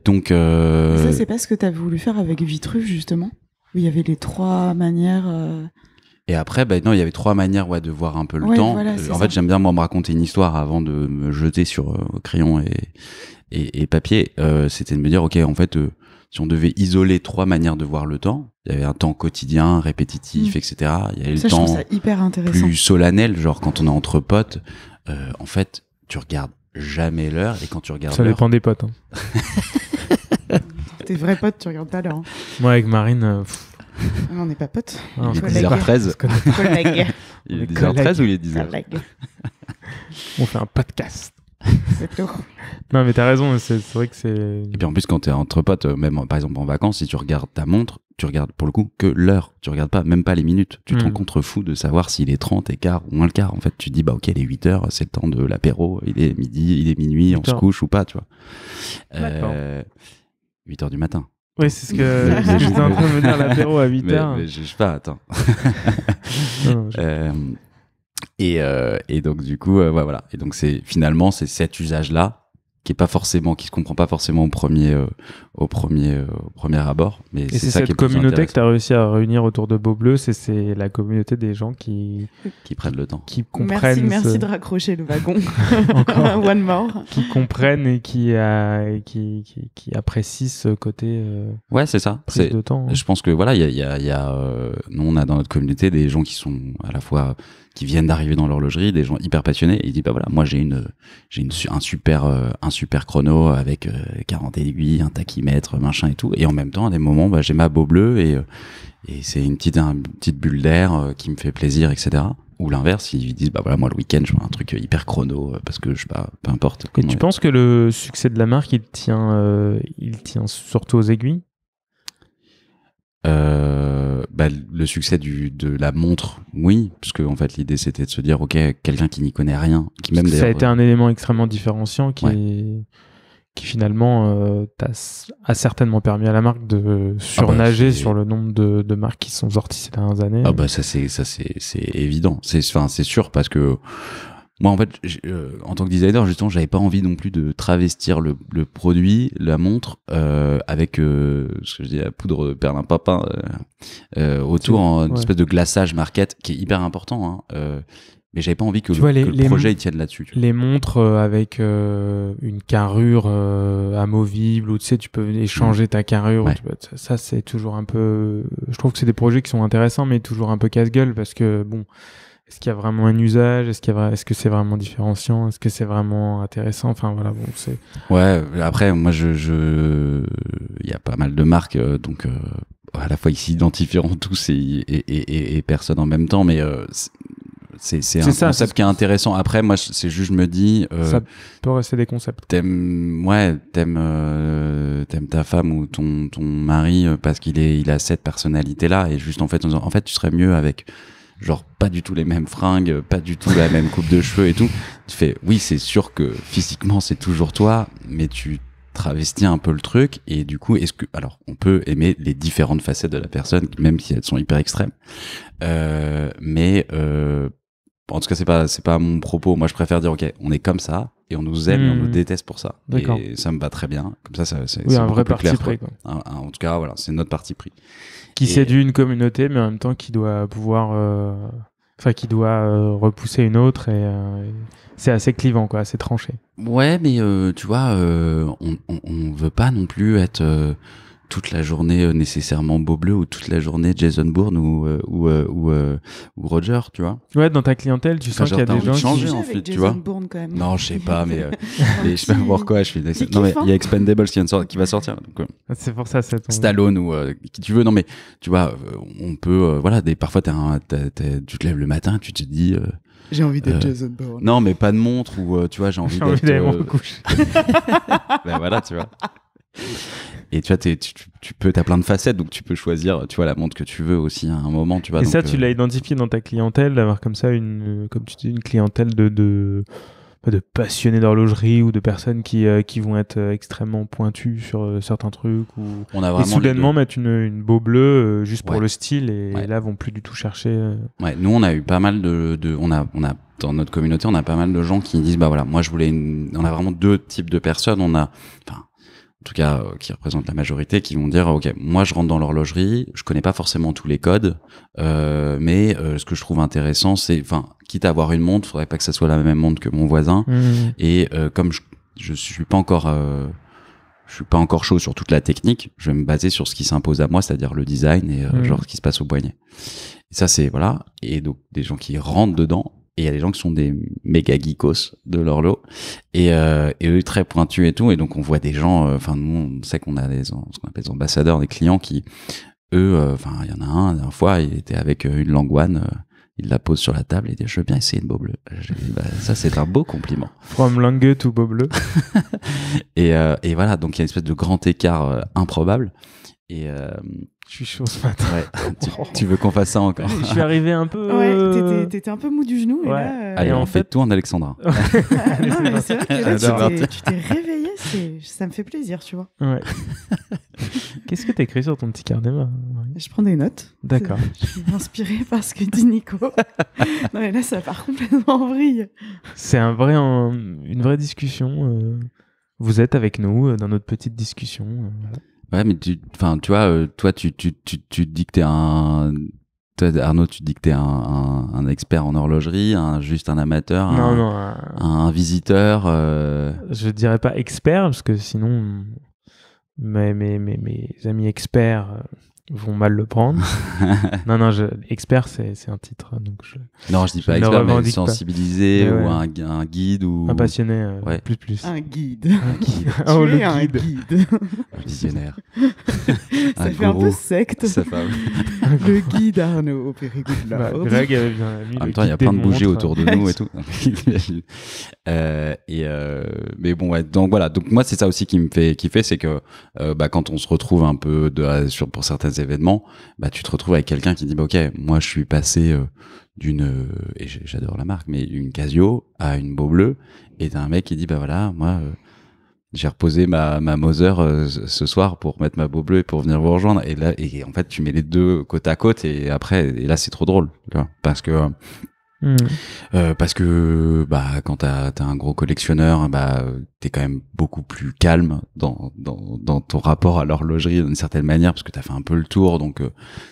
Donc. Ça, c'est pas ce que t'as voulu faire avec Vitruve, justement, où il y avait les 3 manières. Et après, non, il y avait 3 manières de voir un peu le temps. Voilà, en fait, j'aime bien moi me raconter une histoire avant de me jeter sur crayon et papier. C'était de me dire, ok, en fait, si on devait isoler 3 manières de voir le temps, il y avait un temps quotidien, répétitif, etc. Il y avait le temps je trouve ça hyper intéressant. Plus solennel, genre quand on est entre potes. En fait, tu regardes jamais l'heure, et quand tu regardes ça l'heure... dépend des potes. Hein. Tes vrais potes, tu regardes pas l'heure. Hein. Moi, avec Marine... on n'est pas potes. Il est 10h13. Collègue. Il est 10h13 ou il est 10h? On fait un podcast. C'est tout. Non, mais t'as raison, c'est vrai que c'est... Et puis en plus, quand t'es entre potes, même par exemple en vacances, si tu regardes ta montre, tu regardes pour le coup que l'heure. Tu regardes pas, même pas les minutes. Tu te rends compte fou de savoir s'il est 30 et quart ou moins le quart. En fait, tu dis, ok, il est 8h, c'est le temps de l'apéro, il est midi, il est minuit, on se couche ou pas, tu vois. 8h du matin. Oui, c'est ce que j'étais en train de me dire, l'apéro à 8h. Mais je sais pas, attends. Et donc du coup, voilà. Et donc finalement c'est cet usage-là qui se comprend pas forcément au premier abord, mais et c'est ça qui est cette communauté que tu as réussi à réunir autour de Beau Bleu, c'est la communauté des gens qui prennent le temps, qui comprennent. Merci de raccrocher le wagon. Encore. One more. Qui comprennent et qui apprécient ce côté. Ouais, c'est ça. Prise de temps. Je pense que voilà, il y a nous on a dans notre communauté des gens qui sont à la fois qui viennent d'arriver dans l'horlogerie, des gens hyper passionnés, et ils disent bah voilà, moi j'ai un super chrono avec 40 aiguilles, un tachymètre, machin et tout, et en même temps à des moments bah j'ai ma Beau Bleu et c'est une petite bulle d'air qui me fait plaisir, etc. Ou l'inverse, ils disent bah voilà, moi le week-end je veux un truc hyper chrono parce que je sais pas, peu importe. Et tu penses que le succès de la marque il tient surtout aux aiguilles? Bah, le succès de la montre, oui, parce que en fait l'idée c'était de se dire ok, quelqu'un qui n'y connaît rien, qui même ça a été un élément extrêmement différenciant qui finalement a certainement permis à la marque de surnager sur le nombre de marques qui sont sorties ces dernières années. Ah bah ça c'est évident, c'est sûr, parce que moi en fait en tant que designer justement j'avais pas envie non plus de travestir le produit, la montre avec ce que je dis, la poudre de perlimpinpin autour en une espèce de glaçage market qui est hyper important, mais j'avais pas envie que le projet il tienne là-dessus. Les montres avec une carrure amovible, ou tu sais, tu peux échanger ta carrure. Ouais. Ça, c'est toujours un peu. Je trouve que c'est des projets qui sont intéressants, mais toujours un peu casse-gueule parce que bon, est-ce qu'il y a vraiment un usage ? Est-ce que c'est vraiment différenciant ? Est-ce que c'est vraiment intéressant ? Enfin voilà, bon, c'est. Ouais. Après, moi, il y a pas mal de marques, donc à la fois ils s'identifieront tous et personne en même temps, mais c'est un concept qui est intéressant. Après, moi, c'est juste, je me dis, ça peut rester des concepts. T'aimes ta femme ou ton mari parce qu'il a cette personnalité-là, et juste en fait, tu serais mieux avec genre pas du tout les mêmes fringues, pas du tout la même coupe de cheveux et tout. Tu fais, oui, c'est sûr que physiquement c'est toujours toi, mais tu travestis un peu le truc, et du coup, alors on peut aimer les différentes facettes de la personne, même si elles sont hyper extrêmes, mais en tout cas c'est pas mon propos. Moi je préfère dire ok, on est comme ça et on nous aime et on nous déteste pour ça. D'accord. Et ça me va très bien, comme ça c'est un vrai plus parti clair, pris, quoi. En tout cas voilà, c'est notre parti pris Qui séduit une communauté, mais en même temps qui doit pouvoir qui doit repousser une autre, et c'est assez clivant, quoi, assez tranché. Ouais, mais tu vois, on veut pas non plus être toute la journée nécessairement Beau Bleu, ou toute la journée Jason Bourne ou Roger, tu vois. Ouais, dans ta clientèle, tu sens qu'il y a des gens changer, qui en fait, tu Jason vois. Bourne, quand même. Non, je sais pas, mais je sais pas pourquoi je suis. Non, mais il y a Expendables qui va sortir. Donc, c'est pour ça, c'est ton... Stallone ou qui tu veux. Non, mais tu vois, on peut voilà, parfois tu te lèves le matin, tu te dis. J'ai envie d'être Jason Bourne. Non, mais pas de montre, ou tu vois, j'ai envie d'aller me coucher. Ben voilà, tu vois. Et tu vois, t'as plein de facettes, donc tu peux choisir, tu vois, la montre que tu veux aussi à un moment, tu vois. Et donc, ça, tu l'as identifié dans ta clientèle, d'avoir comme ça comme tu dis, une clientèle de passionnés d'horlogerie, ou de personnes qui vont être extrêmement pointues sur certains trucs, ou on a vraiment et soudainement mettre une Beau Bleu juste pour ouais. le style, et Ouais. là vont plus du tout chercher. Ouais, nous on a eu pas mal on a dans notre communauté, on a pas mal de gens qui disent bah voilà, moi je voulais on a vraiment deux types de personnes. On a, enfin, en tout cas qui représentent la majorité, qui vont dire ok, moi je rentre dans l'horlogerie, je connais pas forcément tous les codes, mais ce que je trouve intéressant, c'est, enfin, quitte à avoir une montre, faudrait pas que ça soit la même montre que mon voisin. Et comme je suis pas encore chaud sur toute la technique, je vais me baser sur ce qui s'impose à moi, c'est-à-dire le design et genre ce qui se passe au poignet. Et ça c'est voilà, et donc des gens qui rentrent dedans. Et il y a des gens qui sont des méga geekos de l'horlo, et eux très pointus et tout, et donc on voit des gens, enfin nous on sait qu'on a ce qu'on appelle des ambassadeurs, des clients qui, eux, enfin il y en a un, la dernière fois il était avec une Langouane, il la pose sur la table et il dit je veux bien essayer une Beau Bleu. J'ai dit, bah, ça c'est un beau compliment. From Langue to Beau Bleu. et voilà, donc il y a une espèce de grand écart improbable. Et je suis chaud ce matin. Ouais. Tu veux qu'on fasse ça encore? Je suis arrivé un peu. Ouais, t'étais un peu mou du genou. Ouais. Et là, allez, on fait tout en Alexandra. Non, mais c'est vrai que là, tu t'es réveillé, ça me fait plaisir, tu vois. Ouais. Qu'est-ce que t'as écrit sur ton petit carnet, Marie ? Je prends des notes. D'accord. Je suis inspirée par ce que dit Nico. Non, mais là, ça part complètement en vrille. C'est une vraie discussion vous êtes avec nous dans notre petite discussion. Voilà. Ouais, mais tu vois, toi, tu dis que t'es Arnaud, tu dis que t'es un expert en horlogerie, juste un amateur, un visiteur. Je dirais pas expert, parce que sinon, mes amis experts vont mal le prendre. non, expert, c'est un titre. Donc non, je dis pas expert, mais sensibilisé, ou un guide, ou un passionné, plus. Un guide. Le guide. Visionnaire. Ça fait un peu secte. Ça fait... Le guide Arnaud au Périgord de la Haute. Greg avait bien mis. En même temps, il y a plein de bougies autour de nous et tout. Mais bon, ouais. Donc voilà. Donc moi, c'est ça aussi qui me fait kiffer, c'est que quand on se retrouve un peu pour certains événements, tu te retrouves avec quelqu'un qui dit ok, moi je suis passé d'une et j'adore la marque, mais une Casio à une Beau Bleu, et t'as un mec qui dit voilà, moi j'ai reposé ma Moser ce soir pour mettre ma Beau Bleu et pour venir vous rejoindre, et là en fait tu mets les deux côte à côte, et là c'est trop drôle, tu vois, parce que quand t'as un gros collectionneur, t'es quand même beaucoup plus calme dans ton rapport à l'horlogerie d'une certaine manière, parce que t'as fait un peu le tour, donc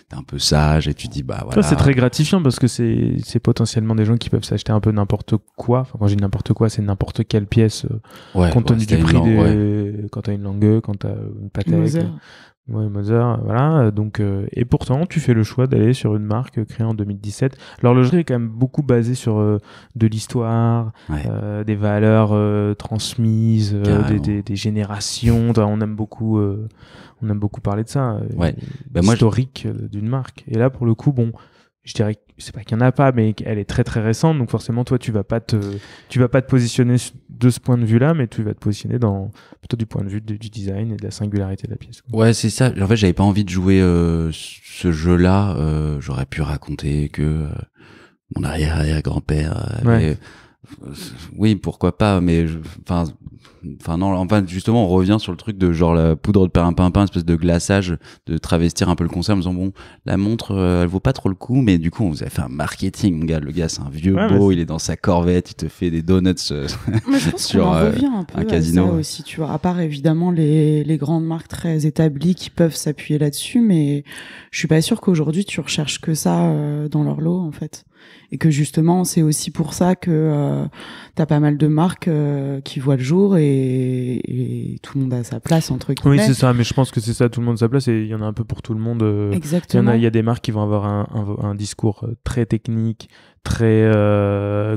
t'es un peu sage, et tu dis voilà. C'est très gratifiant, parce que c'est potentiellement des gens qui peuvent s'acheter un peu n'importe quoi. Enfin, quand je dis n'importe quoi, c'est n'importe quelle pièce, compte tenu du prix quand t'as une Lange, quand t'as une Patek. Ouais, Mother, voilà. Donc, et pourtant, tu fais le choix d'aller sur une marque créée en 2017. L'horlogerie est quand même beaucoup basée sur de l'histoire, des valeurs transmises, des générations. On aime beaucoup parler de ça. Historique d'une marque. Et là, pour le coup, je dirais que c'est pas qu'il y en a pas, mais elle est très très récente, donc forcément toi tu vas pas te positionner de ce point de vue là, mais tu vas te positionner plutôt du point de vue du design et de la singularité de la pièce. Ouais, c'est ça. En fait, j'avais pas envie de jouer ce jeu là. J'aurais pu raconter que mon arrière-grand-père oui, pourquoi pas, mais non, justement, on revient sur le truc de genre la poudre de perlimpinpin, espèce de glaçage, de travestir un peu le concept en disant la montre, elle vaut pas trop le coup, mais du coup, on vous a fait un marketing, mon gars. Le gars, c'est un vieux beau, il est dans sa Corvette, il te fait des donuts mais je pense sur qu'on en revient un peu casino. À ça aussi, tu vois, à part évidemment les grandes marques très établies qui peuvent s'appuyer là-dessus, mais je suis pas sûre qu'aujourd'hui tu recherches que ça dans leur lot, en fait. Et que justement, c'est aussi pour ça que t'as pas mal de marques qui voient le jour, et tout le monde a sa place, entre guillemets. Oui, c'est ça, mais je pense que c'est ça, tout le monde a sa place, et il y en a un peu pour tout le monde. Exactement. Il y a des marques qui vont avoir un discours très technique, très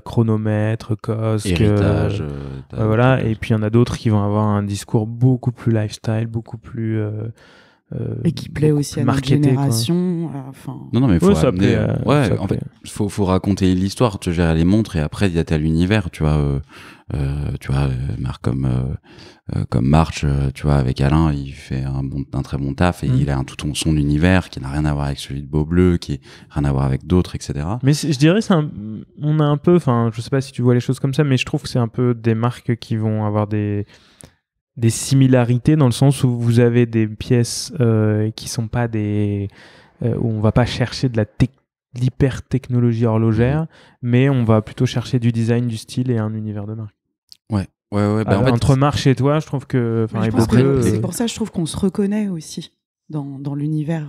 chronomètre, COSC, héritage. Voilà, et puis il y en a d'autres qui vont avoir un discours beaucoup plus lifestyle, beaucoup plus... et qui plaît aussi à notre génération. Non, mais faut amener, en fait, faut raconter l'histoire. Tu gères les montres, et après il y a tel univers, tu vois. Marque comme March, tu vois, avec Alain, il fait un très bon taf, et il a tout son univers qui n'a rien à voir avec celui de Beau Bleu, qui n'a rien à voir avec d'autres, etc. Mais je dirais, on a un peu, je sais pas si tu vois les choses comme ça, mais je trouve que c'est un peu des marques qui vont avoir des similarités, dans le sens où vous avez des pièces qui sont pas où on va pas chercher de l'hyper technologie horlogère, mais on va plutôt chercher du design, du style et un univers de marque. Ouais. En fait, entre Marche et toi, je trouve que c'est pour ça, je trouve qu'on se reconnaît aussi dans l'univers.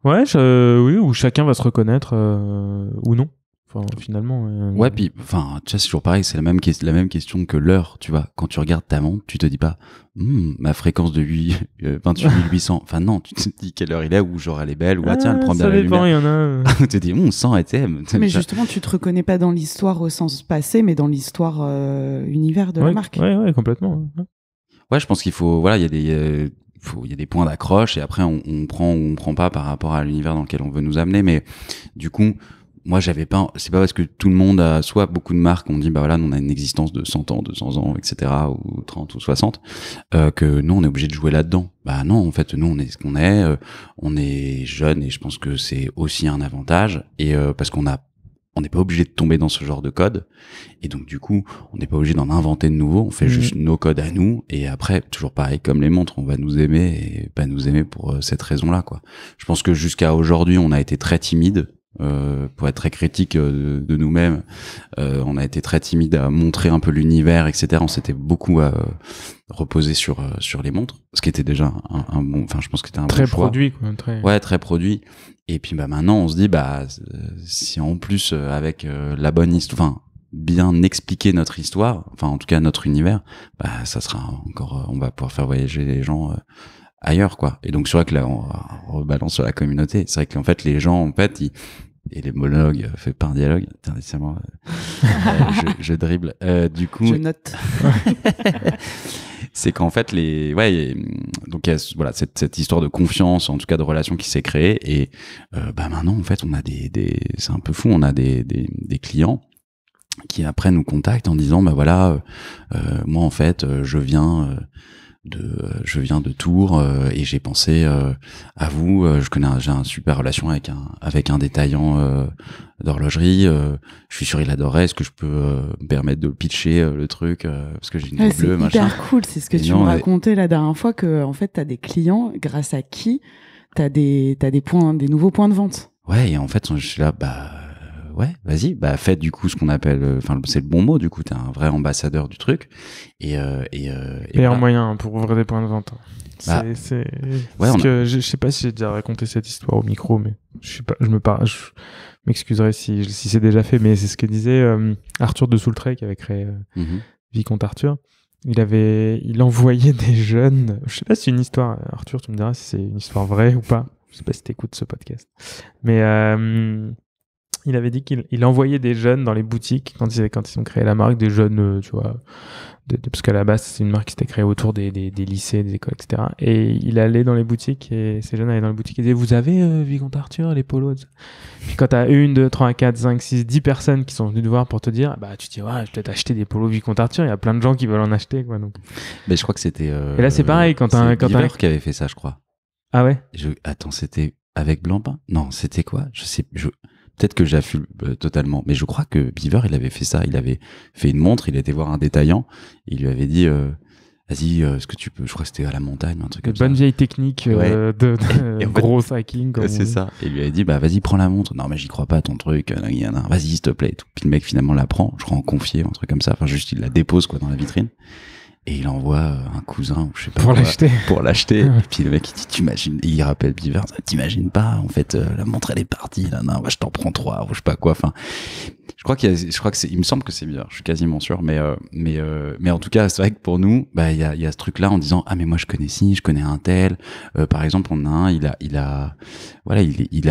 Ouais, oui, où chacun va se reconnaître ou non. Finalement. Ouais, puis, tu vois, c'est toujours pareil, c'est la même question que l'heure, tu vois. Quand tu regardes ta montre, tu te dis pas, ma fréquence de 28 800. Enfin, non, tu te dis quelle heure il est, ou genre elle est belle, ou tiens, elle prend bien la lumière. Il y en a. Tu te dis, 100 ATM. Mais justement, tu te reconnais pas dans l'histoire au sens passé, mais dans l'histoire univers de la marque. Ouais, complètement. Ouais, je pense qu'il faut, il y a des points d'accroche, et après, on prend ou on prend pas par rapport à l'univers dans lequel on veut nous amener, mais du coup, moi, c'est pas parce que tout le monde a, soit beaucoup de marques ont dit, nous, on a une existence de 100 ans, 200 ans, etc., ou 30 ou 60, que nous, on est obligé de jouer là-dedans. Non, en fait, nous, on est ce qu'on est, on est jeune, et je pense que c'est aussi un avantage, et parce qu'on n'est pas obligé de tomber dans ce genre de code, et donc du coup on n'est pas obligé d'en inventer de nouveaux, on fait juste nos codes à nous, et après toujours pareil comme les montres, on va nous aimer, et pas nous aimer pour cette raison-là, quoi. Je pense que jusqu'à aujourd'hui on a été très timide pour être très critique de nous-mêmes. On a été très timide à montrer un peu l'univers, etc. On s'était beaucoup reposé sur les montres, ce qui était déjà un bon, enfin je pense que c'était un très bon choix. Produit quoi, très... Ouais, très produit. Et puis maintenant on se dit si en plus avec la bonne histoire, enfin bien expliquer notre histoire, enfin en tout cas notre univers, ça sera encore, on va pouvoir faire voyager les gens ailleurs quoi. Et donc c'est vrai que là on rebalance sur la communauté. C'est vrai qu'en fait les gens en fait et les monologues faits par un dialogue, intéressant, je dribble. Du coup, je note. c'est qu'en fait donc il y a voilà cette histoire de confiance, en tout cas de relation qui s'est créée. Et maintenant en fait on a c'est un peu fou, on a des clients qui après nous contactent en disant moi en fait je viens de Tours et j'ai pensé à vous. J'ai une super relation avec un détaillant d'horlogerie. Je suis sûr il adorerait. Est-ce que je peux me permettre de le pitcher le truc parce que j'ai une boucle bleue, machin. C'est hyper cool. C'est ce que tu me racontais la dernière fois, que en fait t'as des clients grâce à qui t'as des nouveaux points de vente. Ouais, et en fait je suis là ouais, vas-y, faites du coup ce qu'on appelle, c'est le bon mot, du coup, t'es un vrai ambassadeur du truc. Et meilleur moyen pour ouvrir des points de vente. Je sais pas si j'ai déjà raconté cette histoire au micro, mais je m'excuserai si c'est déjà fait, mais c'est ce que disait Arthur de Soultray qui avait créé Vicomte Arthur. Il envoyait des jeunes, je sais pas si c'est une histoire, Arthur, tu me diras si c'est une histoire vraie ou pas. Je sais pas si t'écoutes ce podcast. Mais, il avait dit qu'il envoyait des jeunes dans les boutiques quand ils ont créé la marque, des jeunes, tu vois, parce qu'à la base c'est une marque qui s'était créée autour des lycées, des écoles, etc. Et il allait dans les boutiques et ces jeunes allaient dans les boutiques et disaient vous avez Vicomte Arthur, les polos. Puis quand t'as 1, 2, 3, 4, 5, 6, 10 personnes qui sont venues te voir pour te dire, tu te dis ouais, je vais peut-être acheter des polos Vicomte Arthur. Il y a plein de gens qui veulent en acheter quoi. Donc. Mais je crois que c'était. Et là c'est pareil quand Beaver qui avait fait ça, je crois. Ah ouais. Attends, c'était avec Blancpain ? Non, c'était quoi ? Peut-être que j'affule totalement, mais je crois que Beaver, il avait fait ça. Il avait fait une montre, il était voir un détaillant, il lui avait dit vas-y, est-ce que tu peux, je crois que c'était à la montagne, un truc comme ça. Bonne vieille technique de gros hacking. C'est ça. Et il lui avait dit vas-y, prends la montre. Non mais j'y crois pas à ton truc, vas-y s'il te plaît. Puis le mec finalement la prend, je crois en confier, un truc comme ça. Enfin juste il la dépose quoi dans la vitrine. Et il envoie un cousin, ou je sais pas pour l'acheter. Et puis le mec il dit t'imagines, il rappelle Beaver, t'imagines pas, en fait la montre elle est partie là, non, je t'en prends 3 ou je sais pas quoi. Enfin, il me semble que c'est Beaver, je suis quasiment sûr, mais en tout cas c'est vrai que pour nous il y a ce truc là en disant mais moi je connais un tel, par exemple on a un, il a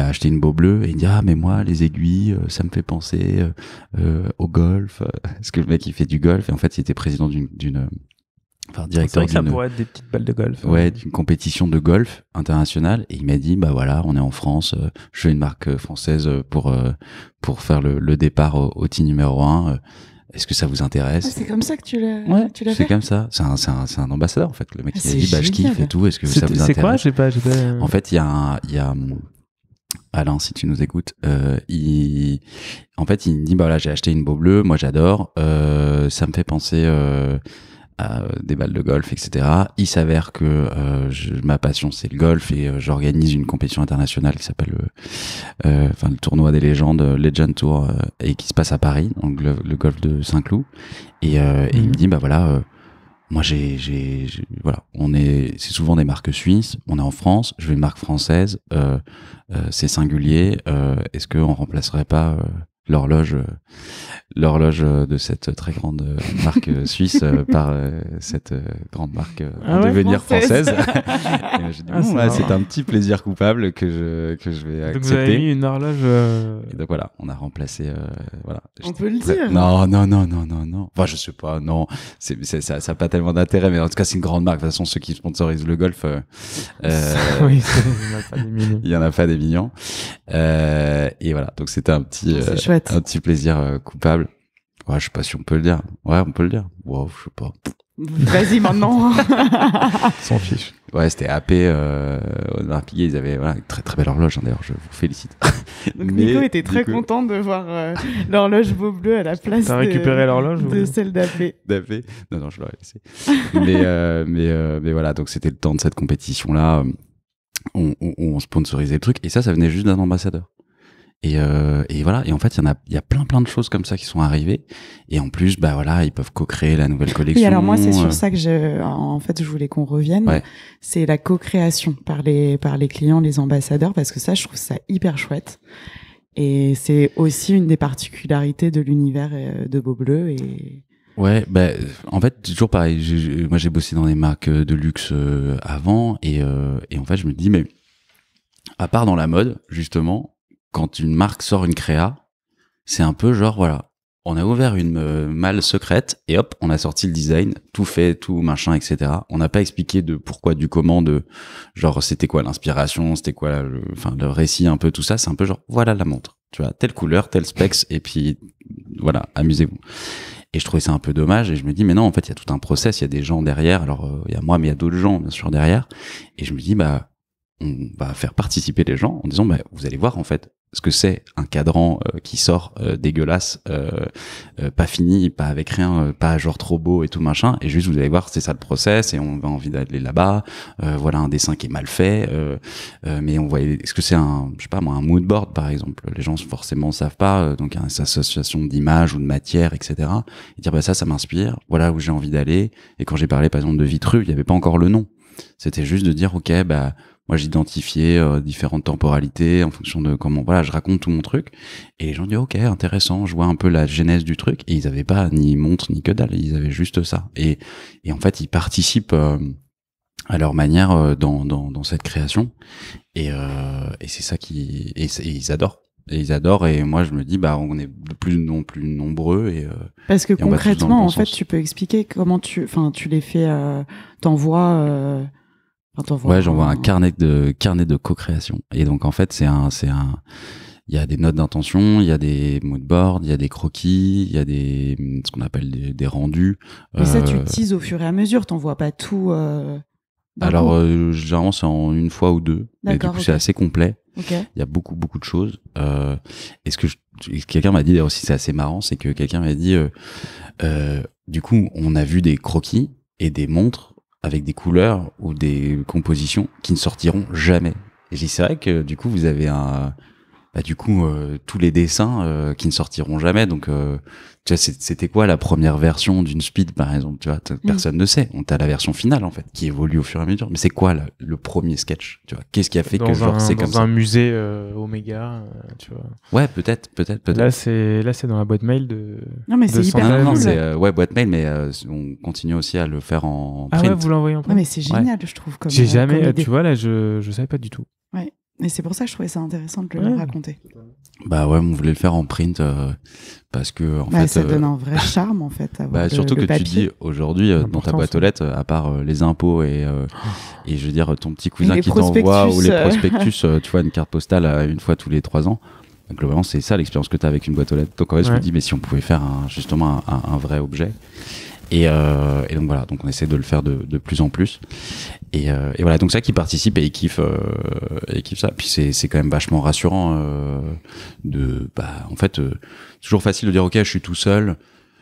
acheté une Beau Bleu et il dit mais moi les aiguilles ça me fait penser au golf, parce que le mec il fait du golf et en fait il était président directeur. C'est vrai que ça pourrait être des petites balles de golf. Ouais, d'une compétition de golf internationale. Et il m'a dit, on est en France, je veux une marque française pour faire le départ au team numéro 1. Est-ce que ça vous intéresse? C'est comme ça que tu l'as fait? C'est comme ça. C'est un ambassadeur, en fait. Le mec, il a dit, je kiffe et tout. Est-ce que ça vous intéresse? C'est quoi? J'ai pas... En fait, il y a Alain, si tu nous écoutes, il me dit, j'ai acheté une Beau Bleu, moi j'adore, ça me fait penser, des balles de golf, etc. Il s'avère que ma passion c'est le golf et j'organise une compétition internationale qui s'appelle le tournoi des légendes, Legend Tour, et qui se passe à Paris, donc le golf de Saint-Cloud. Et il me dit moi c'est souvent des marques suisses, on est en France, je veux une marque française, c'est singulier, est-ce qu'on remplacerait pas l'horloge de cette très grande marque suisse par cette grande marque en devenir française. J'ai dit, c'est un petit plaisir coupable que je vais accepter. Donc vous avez mis une horloge. Et donc voilà, on a remplacé. Voilà. On peut le dire. Non. Enfin, je sais pas. Non, ça n'a pas tellement d'intérêt, mais en tout cas, c'est une grande marque. De toute façon, ceux qui sponsorisent le golf, oui, il y en a pas des millions. Et voilà, donc c'était un petit plaisir coupable. Ouais, je sais pas si on peut le dire. Ouais, on peut le dire. Wow, je sais pas. Vas-y maintenant. S'en fiche. Ouais, c'était AP Audemars Piguet, ils avaient une très très belle horloge, d'ailleurs, je vous félicite. Donc Nico était très content de voir l'horloge Beau Bleu à la place récupéré l'horloge de celle d'AP. Non, je l'aurais laissé. mais voilà, donc c'était le temps de cette compétition-là. On sponsorisait le truc, et ça venait juste d'un ambassadeur. Et voilà. Et en fait, il y a plein de choses comme ça qui sont arrivées. Et en plus, bah voilà, ils peuvent co-créer la nouvelle collection. Oui, alors moi, c'est sur ça que je voulais qu'on revienne. Ouais. C'est la co-création par les clients, les ambassadeurs, parce que ça, je trouve ça hyper chouette. Et c'est aussi une des particularités de l'univers de Beau Bleu. Et ouais, bah en fait, toujours pareil. Moi, j'ai bossé dans des marques de luxe avant, et en fait, je me dis, mais à part dans la mode, justement, quand une marque sort une créa, c'est un peu genre, voilà, on a ouvert une malle secrète et hop, on a sorti le design, tout fait, tout machin, etc. On n'a pas expliqué de pourquoi, du comment, de genre c'était quoi l'inspiration, c'était quoi le récit, un peu tout ça. C'est un peu genre, voilà la montre, tu vois, telle couleur, tel specs, et puis voilà, amusez-vous. Et je trouvais ça un peu dommage, et je me dis, mais non, en fait, il y a tout un process, il y a des gens derrière. Alors, il y a moi, mais il y a d'autres gens, bien sûr, derrière. Et je me dis, bah, on va faire participer les gens en disant, bah, vous allez voir, en fait, ce que c'est un cadran qui sort dégueulasse, pas fini, pas avec rien, pas genre trop beau et tout machin, et juste vous allez voir, c'est ça le process, et on a envie d'aller là-bas. Voilà un dessin qui est mal fait, mais on voit, est-ce que c'est un, je sais pas moi, un mood board par exemple. Les gens forcément savent pas, donc il y a une association d'images ou de matière, etc. Et dire, bah ça m'inspire, voilà où j'ai envie d'aller. Et quand j'ai parlé par exemple de Vitru, il y avait pas encore le nom. C'était juste de dire, ok, bah moi j'identifiais différentes temporalités en fonction de comment, voilà, je raconte tout mon truc, et les gens disent, ok, intéressant, je vois un peu la genèse du truc. Et ils avaient pas ni montre ni que dalle, ils avaient juste ça. Et en fait, ils participent à leur manière dans cette création, et c'est ça qui, et ils adorent. Et ils adorent, et moi je me dis, bah on est de plus nombreux, et parce que et concrètement, en fait, sens. tu peux expliquer comment tu les fais, t'envoies. Ouais, j'envoie un carnet de co-création. Et donc, en fait, il y a des notes d'intention, il y a des mood boards, il y a des croquis, il y a ce qu'on appelle des rendus. Mais ça, tu teases au fur et à mesure, t'envoies pas tout. Alors, généralement, c'est en une fois ou deux. Mais du coup, c'est assez complet. Okay. Il y a beaucoup de choses. Et quelqu'un m'a dit, d'ailleurs aussi, c'est assez marrant, c'est que quelqu'un m'a dit, du coup, on a vu des croquis et des montres avec des couleurs ou des compositions qui ne sortiront jamais. Et j'ai dit, c'est vrai que du coup, vous avez tous les dessins qui ne sortiront jamais. Donc, tu vois, c'était quoi la première version d'une Speed, par exemple? Tu vois, personne ne sait. On t'a la version finale, en fait, qui évolue au fur et à mesure. Mais c'est quoi le premier sketch? Tu vois, qu'est-ce qui a fait que genre c'est comme ça? Dans un musée Omega, tu vois. Ouais, peut-être. Là, c'est dans la boîte mail de. Non, mais c'est hyper cool. Non, c'est boîte mail, mais on continue aussi à le faire en print. Ah ouais, vous l'envoyez en print. Non, mais c'est génial, je trouve. J'ai jamais, tu vois, là, je savais pas du tout. Ouais. Et c'est pour ça que je trouvais ça intéressant de le raconter. Bah ouais, on voulait le faire en print parce que en fait ça donne un vrai charme en fait. Surtout que papier. tu dis aujourd'hui dans ta boîte aux lettres, à part les impôts et je veux dire ton petit cousin qui t'envoie ou les prospectus, tu vois, une carte postale une fois tous les 3 ans. Donc, globalement, c'est ça l'expérience que tu as avec une boîte aux lettres. Donc en fait, je me dis, mais si on pouvait faire justement un vrai objet. Et donc voilà, donc on essaie de le faire de plus en plus. Et voilà, donc ça qui participe et ils kiffent ça. Puis c'est quand même vachement rassurant en fait, c'est toujours facile de dire ok, je suis tout seul.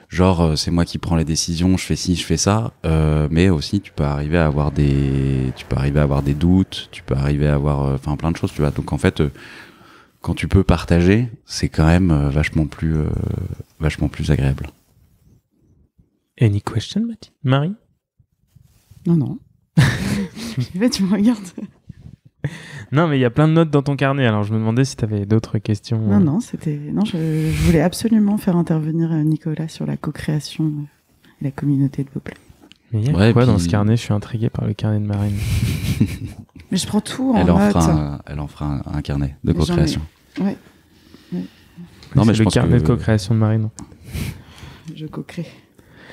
Genre c'est moi qui prends les décisions, je fais ci, je fais ça. Mais aussi tu peux arriver à avoir des doutes, tu peux arriver à avoir plein de choses, tu vois. Donc en fait quand tu peux partager, c'est quand même vachement plus agréable. Any question, Marie? Non. Tu me regardes. Non, mais il y a plein de notes dans ton carnet, alors je me demandais si tu avais d'autres questions. Non, je voulais absolument faire intervenir Nicolas sur la co-création et la communauté de Beau Bleu. Mais il y a quoi dans ce carnet? Je suis intrigué par le carnet de Marine. Mais je prends tout en note. Elle en fera un carnet de co-création. Ouais. Non, mais je pense carnet de co-création de Marine. Je co-crée.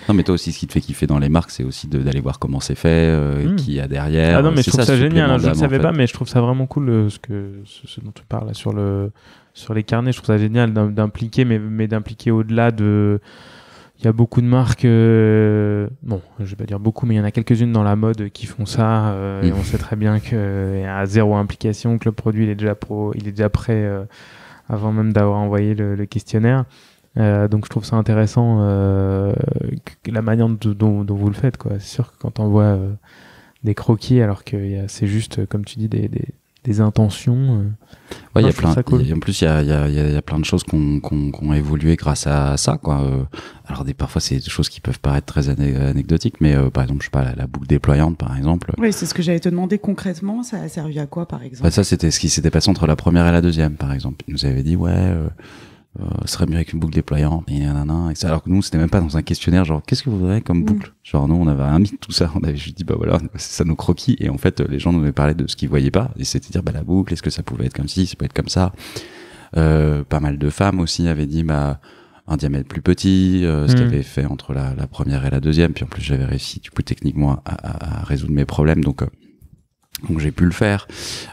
Non, mais toi aussi, ce qui te fait kiffer dans les marques, c'est aussi d'aller voir comment c'est fait, qui y a derrière. Ah non, mais je trouve ça génial. Je ne savais pas, mais je trouve ça vraiment cool ce dont tu parles là, sur les carnets. Je trouve ça génial d'impliquer, mais d'impliquer au-delà de. Il y a beaucoup de marques, bon, je vais pas dire beaucoup, mais il y en a quelques-unes dans la mode qui font ça. Et on sait très bien qu'il y a zéro implication, que le produit il est déjà prêt avant même d'avoir envoyé le questionnaire. Donc je trouve ça intéressant la manière dont vous le faites, quoi. C'est sûr que quand on voit des croquis alors que c'est juste comme tu dis des des intentions. Ouais, je trouve ça cool. En plus, il y a plein de choses qui ont évolué grâce à ça, quoi. Alors, parfois, c'est des choses qui peuvent paraître très anecdotiques, mais par exemple, je sais pas, la boucle déployante, par exemple. Oui, c'est ce que j'allais te demander concrètement. Ça a servi à quoi, par exemple? Bah, ça, c'était ce qui s'était passé entre la première et la deuxième, par exemple. Ils nous avaient dit, ce serait mieux avec une boucle déployante, et nanana, et ça. Alors que nous, c'était même pas dans un questionnaire, genre, qu'est-ce que vous voudriez comme boucle? Genre, nous, on avait un mythe, tout ça. On avait juste dit, bah voilà, c'est ça nos croquis. Et en fait, les gens nous avaient parlé de ce qu'ils voyaient pas. Et c'était dire, bah, la boucle, est-ce que ça pouvait être comme ci, ça peut être comme ça? Pas mal de femmes aussi avaient dit, bah, un diamètre plus petit, ce qu'il avait fait entre la première et la deuxième. Puis en plus, j'avais réussi, du coup, techniquement, à résoudre mes problèmes. Donc j'ai pu le faire.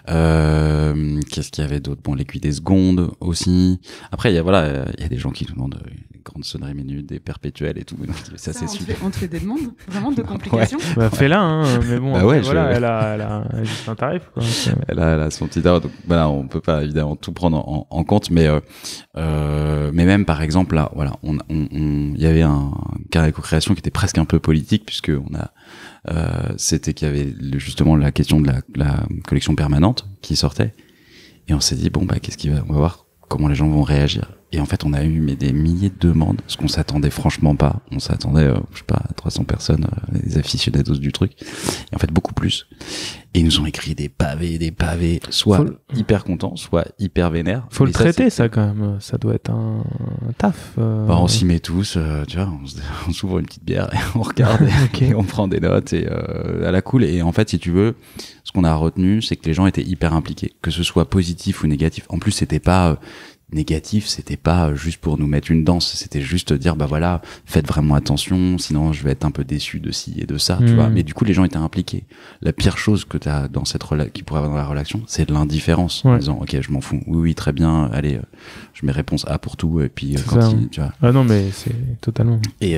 Qu'est-ce qu'il y avait d'autre? Bon, l'aiguille des secondes aussi. Après, il y a des gens qui nous demandent une grande sonnerie minute, des perpétuels et tout. Ça c'est super. On te fait des demandes, vraiment, de complications. Ouais. Bah, fais-là, hein. Mais bon, bah ouais, voilà, elle a juste un tarif, quoi. Elle a son petit tarif. Donc voilà, on peut pas évidemment tout prendre en compte, mais même par exemple là, voilà, il y avait un carré de co-création qui était presque un peu politique puisque c'était qu'il y avait justement la question de la collection permanente qui sortait et on s'est dit bon bah on va voir comment les gens vont réagir et en fait on a eu des milliers de demandes, ce qu'on s'attendait franchement pas. On s'attendait je sais pas à 300 personnes, les aficionados du truc et en fait beaucoup plus. Et ils nous ont écrit des pavés, soit hyper contents, soit hyper vénères. Faut le traiter, ça, quand même. Ça doit être un taf. Bah, on s'y met tous, tu vois, on s'ouvre une petite bière et on regarde et on prend des notes et à la cool. Et en fait, si tu veux, ce qu'on a retenu, c'est que les gens étaient hyper impliqués, que ce soit positif ou négatif. En plus, c'était pas négatif, c'était pas juste pour nous mettre une danse, c'était juste dire bah voilà, faites vraiment attention, sinon je vais être un peu déçu de ci et de ça, tu vois. Mais du coup les gens étaient impliqués. La pire chose que t'as dans cette qui pourrait avoir dans la relation, c'est de l'indifférence, en disant ok je m'en fous, oui très bien, allez je mets réponse A pour tout et puis tu vois. Ah non mais c'est totalement. Et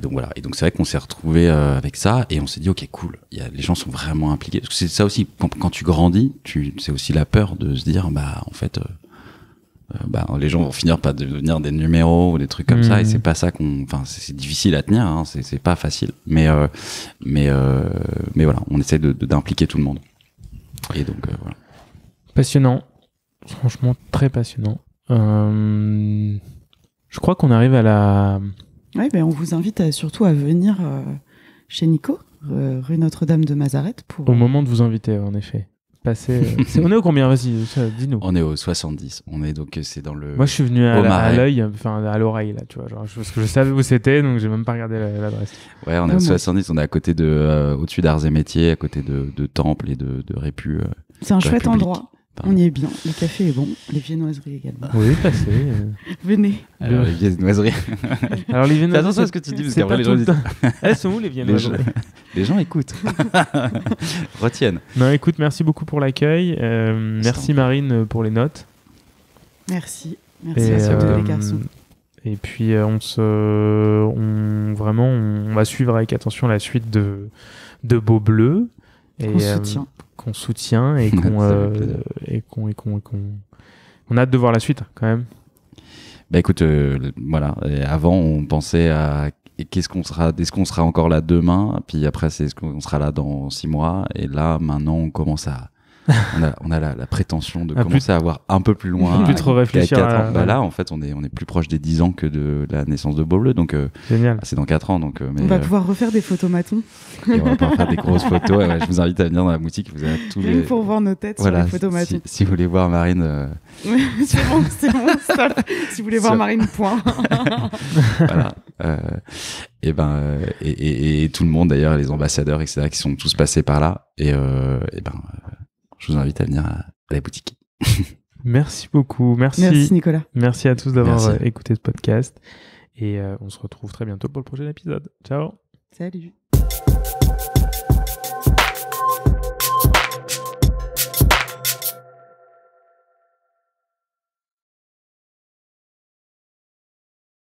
donc voilà, et donc c'est vrai qu'on s'est retrouvé avec ça et on s'est dit ok cool, les gens sont vraiment impliqués parce que c'est ça aussi quand tu grandis, c'est aussi la peur de se dire bah en fait les gens vont finir par devenir des numéros ou des trucs comme ça et c'est pas ça c'est difficile à tenir, hein, c'est pas facile mais voilà, on essaie d'impliquer tout le monde et donc voilà. Passionnant, franchement très passionnant. Je crois qu'on arrive à la... Ouais, on vous invite surtout à venir chez Nico, rue Notre-Dame de Mazareth au moment de vous inviter, en effet. On est au combien? Vas-y, dis-nous. On est au 70. On est donc c'est dans le. Moi, je suis venu à l'œil, enfin à l'oreille là, tu vois, genre, parce que je savais où c'était, donc j'ai même pas regardé l'adresse. Ouais, on est au 70. On est à côté au-dessus d'Arts et Métiers, à côté de Temple et de Répu. C'est un chouette endroit. On y est bien. Le café est bon. Les viennoiseries également. Oui, passez. Venez. Alors, les viennoiseries. Alors, les viennoiseries. Fais attention à ce que tu dis, parce qu'après, les gens disent. Elles sont où, les viennoiseries? Les gens écoutent. Retiennent. Non, écoute, merci beaucoup pour l'accueil. Merci, Marine, pour les notes. Merci. Merci à tous les garçons. Et puis, on va suivre avec attention la suite de Beau Bleu. Qu'on soutient et qu'on a hâte de voir la suite quand même. Bah écoute, voilà. Et avant, on pensait à est-ce qu'on sera encore là demain, puis après est-ce qu'on sera là dans 6 mois, et là maintenant on commence à on a la prétention de commencer à voir un peu plus loin. Plus trop réfléchir. Bah là, en fait, on est plus proche des 10 ans que de la naissance de Beau Bleu, donc génial. C'est dans 4 ans, donc. On va pouvoir refaire des photomatons. Et on va pouvoir faire des grosses photos. Ouais, je vous invite à venir dans la boutique. Vous avez tous les. Pour voir nos têtes sur les photomatons. Si vous voulez voir Marine. c'est bon, stop. Si vous voulez voir Marine, point. Voilà. Et tout le monde d'ailleurs, les ambassadeurs, etc., qui sont tous passés par là. Je vous invite à venir à la boutique. Merci beaucoup. Merci Nicolas. Merci à tous d'avoir écouté ce podcast. Et on se retrouve très bientôt pour le prochain épisode. Ciao. Salut.